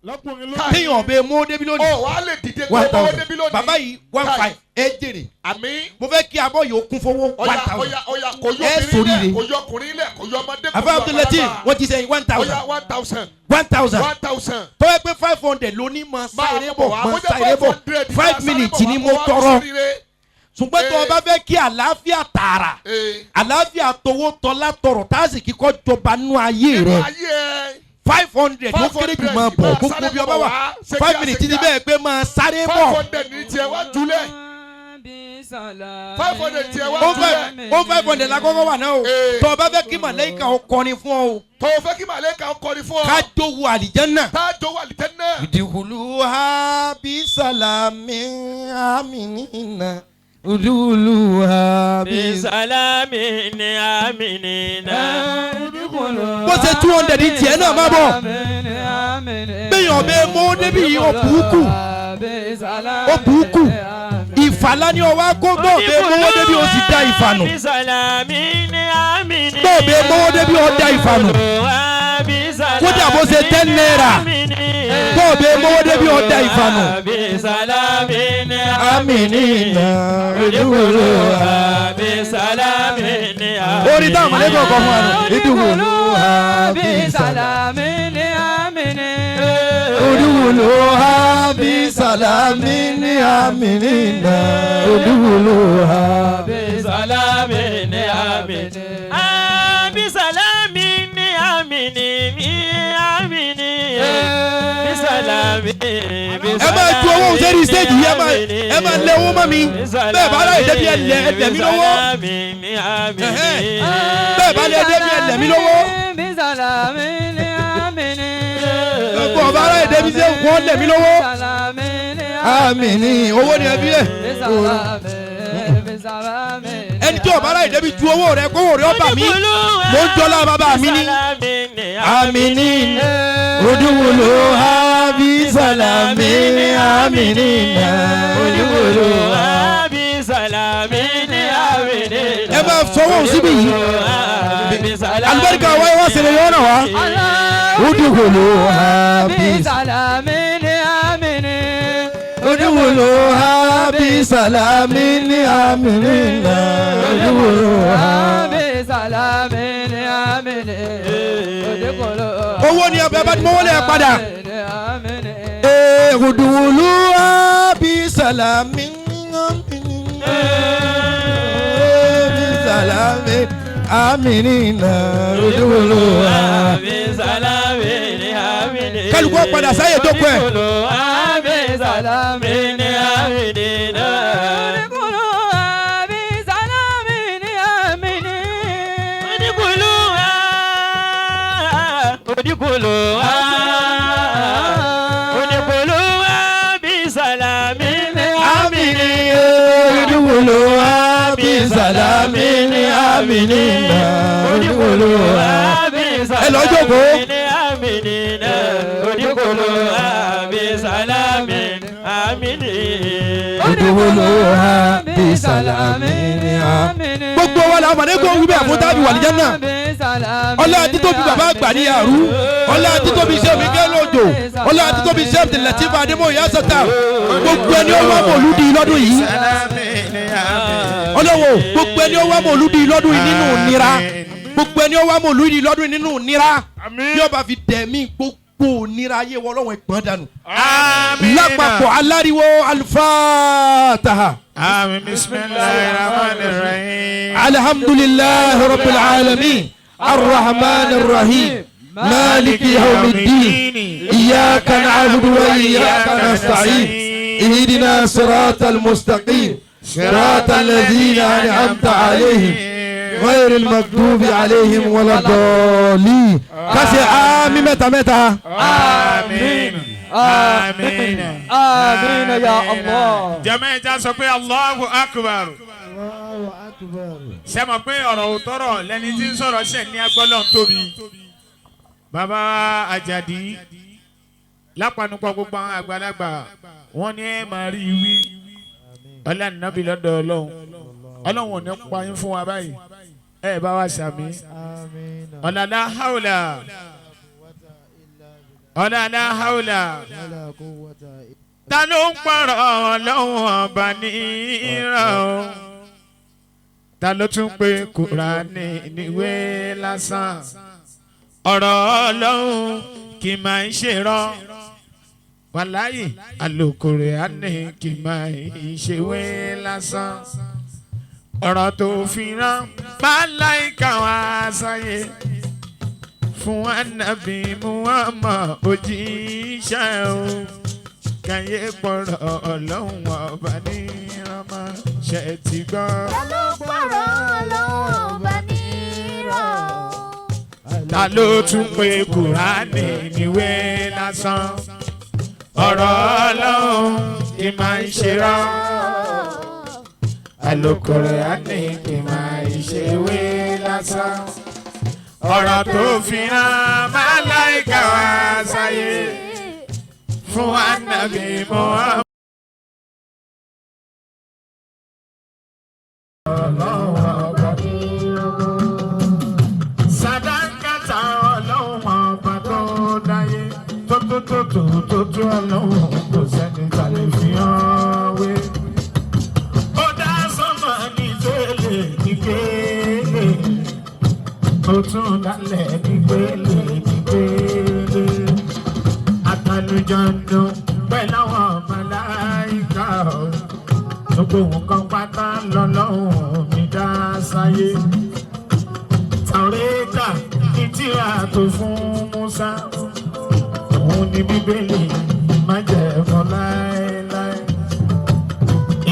lọ́kùnrin béèyàn lóbìnrin. ọ̀bẹ mọ́ọ́dé bí lónìí ó wàá lè dìde tó 1,000. owó débi lónìí. bàbá yìí 1,500 ẹ jèrè àmín. mo fẹ́ kí abọ́ yìí ó kún fowó ọ̀yà 1,000. ọ̀yà ọ̀yà kò yọ ẹ obìnrin sóríire. lẹ̀ kò yọ ọkùnrin lẹ̀ kò yọ ọmọdé kò àbá yọ Abdulatif àgbàlagbà. wọ́n ti sẹ́yìn 1,000. ọ̀yà 1,000. 1,000. 1,000. tó yẹ pé 500 ló ní mọ sáyẹrẹ bọ̀ mọ Àkójọ sáyẹrẹ bọ̀ 500 5 minutes ni mo tọrọ ṣùgbọ́n tó o bá fẹ́ kí àlàáfíà tààrà àlàáfíà towó tọ́lá tọrọ táàsì kíkọ́ jọba nú ayé rẹ 500 ló kéré jù máa bọ̀ gbogbo bí ọba wà 5 minutes ni bẹ́ẹ̀ pé máa sáré bọ̀ 500 ní tiẹ̀ wá jùlẹ̀. 500 tiẹ̀ wá ó jùlẹ̀. 500 la kọ́kọ́ wà náà o tó o bá fẹ́ kí màlẹ́kà ọkọrin fún ọ o tó o fẹ́ kí màlẹ́kà ọkọrin fún ọ. ká jówó àlìjẹ́nnà. tá a jọ wà lìtẹ́ náà. Udkhuluha bi salamin aminina. Udkhuluha bi bisalamin aminina. bó ṣe 200 ní tiẹ̀ náà má bọ̀. béèyàn bẹ́ẹ̀ mọ́ débi ó bùkù ìfàlà ni ọwọ́ akógbó bẹ́ẹ̀ mọ́wọ́ débi ó sì da ìfànù. bisalamin aminina. tó bẹ́ẹ̀ mọ́wọ́ débi ó da ìfànù. kódà bó ṣe 10 naira. tó bẹ́ẹ̀ mọ́wọ́ débi ó da ìfànù. bisalamin aminina. udkhuluha bisalamin aminina. orí táwọn mọ̀lẹ́kọ̀ kọ̀ fún wa nù. Udkhuluha bi salamin aminina. Udkhuluha bi salamin aminina. Udkhuluha bisalamin aminina. Bisalamin aminina. Bisalamin. ẹ máa ju owó sẹ́ni stéèjì yìí ẹ máa lé owó mọ́ mi bẹ́ẹ̀ bá láyé débi ẹlẹ́ mi lówó bẹ́ẹ̀ bá lé débi ẹlẹ́ mi lówó bẹ́ẹ̀ bá láyé débi wọ́n lẹ̀ mi lówó àmín owó ni ẹbí rẹ̀ ẹni tí o bá láyé débi ju owó rẹ̀ kówó rẹ̀ ọba mi mo ń jọlá bàbá mi ní àmín Udkhuluha bi salamin aminina. Udkhuluha bisalamin aminina. ẹ máa fọwọ́ síbí yìí alibarika wa ẹ wá sílẹ̀ yọ̀nà wa. Udkhuluha bi salamin aminina. Udkhuluha bi salamin aminina. Udkhuluha bi salamin aminina. owó ni ọbẹ̀ bá ti mọ́wọ́ lẹ̀ padà. Udkhuluha bi salamin aminina. Bi salamin aminina. Udkhuluha bisalamin aminina. kálukú padà sáyé dókò ẹ̀. Udkhuluha bisalamin aminina. Udkhuluha bisalamin aminina. Udkhuluha bisalamin aminina. Udkhuluha ẹ lọ jókòó. aminina. Udkhuluha bisalamin aminina. Udkhuluha bisalamin aminina. gbogbo wa làwọn mọ̀lẹ́kọ̀ wí bẹ́ẹ̀ fún tábì wàlìjẹ́ náà. ọlá títóbi bàbá àgbà ní yàrú ọlá títóbi iṣẹ́ mi gẹ́ lójó ọlá títóbi iṣẹ́ mi lẹ́tí fàdémọ̀ ìyá sọ́tà gbogbo ẹni ó wá mọ̀lúdì lọ́dún yìí ọlọ́wọ́ gbogbo ẹni ó wá mọ̀lúdì lọ́dún yìí nínú nira gbogbo ẹni ó wá mọ̀lúdì lọ́dún yìí nínú nira bí ó bá fi tẹ̀mí gbogbo nira ayé wọ ọlọ́wọ́ ẹ̀gbọ́n dànù. lápapọ̀ aláriwo alifataha. آمين بسم الله الرحمن الرحيم الحمد لله رب العالمين الرحمن الرحيم مالك يوم الدين إياك نعبد وإياك نستعين اهدنا صراط المستقيم صراط الذين أنعمت عليهم غير المغضوب عليهم ولا الضالين كسي آمين متى متى آمين آمين آمين يا الله. jàmáà ìjà sọ pé Allahu Akbar. ṣé mo pé ọ̀rọ̀ òtọ́rọ̀ lẹni tí ń sọ̀rọ̀ ṣẹ̀ ní agbọ́lọ̀ ń tóbi. bàbá Àjàdí lápánupọ̀ gbogbo àwọn àgbàlagbà wọ́n ní ẹ máa rí wí. ọlọ́run nàbí lọ́dọ̀ ọlọ́run ò ní pa yín fún wa báyìí ẹ bá wa ṣàmì. ọ̀làlá haúlà. ọ̀làlá haúlà. ta ló ń pọ̀rọ̀ ọlọ́run ọba ní ìrọ̀? ta ló tún pé Kùránì níwé lásán? ọ̀rọ̀ ọlọ́run kì í máa ń ṣèrọ̀. wàláyé Al-Kùránì kì í máa ń ṣèwé lásán. ọ̀rọ̀ tó fi rán màláíkà wá sáyé fún Ànábì Muhammad òjíṣẹ́ o. kàyé pọ̀rọ̀ ọlọ́run ọba ní ọmọ ṣe ti gbọ́. ta ló pọ̀rọ̀ ọlọ́run ọba ní irọ́? ta ló tún pé Kùránì níwé lásán? ọ̀rọ̀ ọlọ́run kì máa ń ṣèrọ̀. Al-Kùránì kì máa ń ṣèwé lásán. ọ̀rọ̀ tó fi hàn màláíkà wá sáyé fún Ànábì Muhammad. Sàdánkátà ọlọ́run ọba tó dáyé tó ọlọ́run kò sẹ́ni tá lè fi hàn wé. ó dá sọ́mọ̀ ní tẹ́lẹ̀ ní kéèlè ó tún dálẹ̀ ní gbélé ní gbélé. àtàlùjọ́nù pẹ̀lú àwọn màláíkà gbogbo nǹkan pátá lọ́lọ́run mi dá sáyé. Tàórẹ́tà ní tírà tó fún Mùsá òun ni Bíbélì májẹ̀mú láéláé.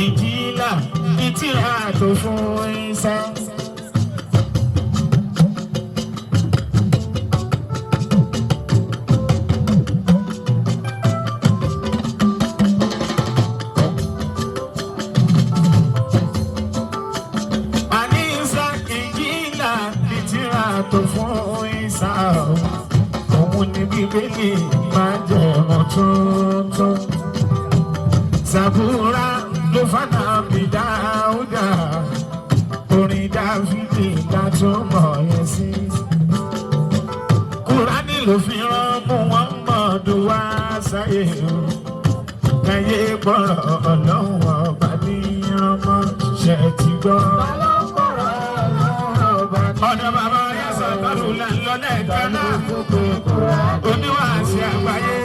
Ìnjílà ní tírà tó fún Ísá. tó fún Ìsá òun ni Bíbélì májẹ̀mú tuntun. Sàbúrà ló fànà bí Dáúdà orin Dáfídì látúmọ̀ yẹn sí. Kùránì ló fi rán Muhammadu wá sáyé o. Káyé gbọ́rọ̀ Ọlọ́run ọba ní ọmọ ṣe ti gbọ́. Ọ̀dọ̀ bàbá Yásọ̀ tọ́lù lọ́lẹ̀ kaná. Oníwàásí àgbáyé.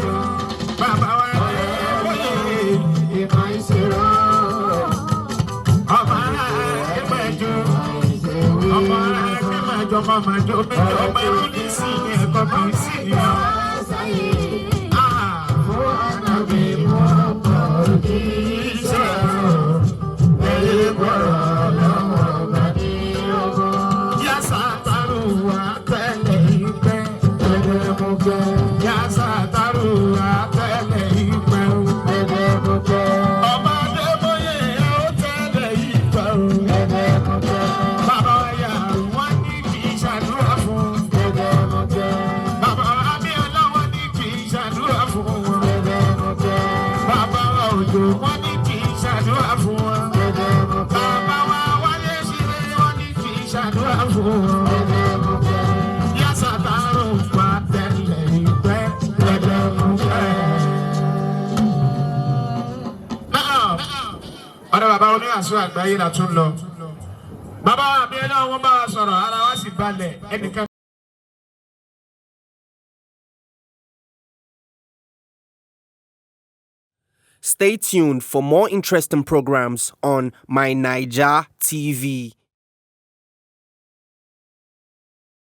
Bàbá wa ní wọ́yẹ̀ ìmọ̀ ìṣirò. Ọmọ ara ẹgbẹ́jọ. Ọmọ ara ẹgbẹ́jọ máa jọ méjì. Ọmọ ẹrú ní sí ní ẹ̀kọ́ bí sí ní ọ. Fún Ànábì Muhammad kì í ṣe ọ̀rọ̀. Ẹ̀yẹ́ gbọ́rọ̀ lọ́wọ́ ọ̀gá ní ọgọ́. Yásàtàrù wà tẹ́lẹ̀ ìpẹ́ ẹ̀ẹ́dẹ́gbẹ́. Yásàtàrù wà tẹ́lẹ̀ ìpẹ́ ẹ̀ẹ́dẹ́gbẹ́. Ọmọdé bóyá ó tẹ́lẹ̀ ìpẹ́ ẹ̀ẹ́dẹ́gbẹ́. Bàbá ọ̀yà wọ́n ní kì í ṣàdúrà fún ẹ̀ẹ́dẹ́gbẹ́. Bàbá Abíọ́lá wọ́n ní kì í ṣàdúrà fún wọn ẹ̀ẹ́dẹ́gbẹ́. Bàbá Òjó wọ́n ní kì í ṣàdúrà fún wọn ẹ̀ẹ́dẹ́gbẹ́. Bàbá wa Wálé Ṣílé wọ́n ní kì í oní àṣọ àgbáyé la tún lọ. Bàbá wa àbí ẹni àwọn bá wa sọ̀rọ̀ ara wa sì balẹ̀ ẹnìkan. Stay tuned for more interesting programs on My Naija TV.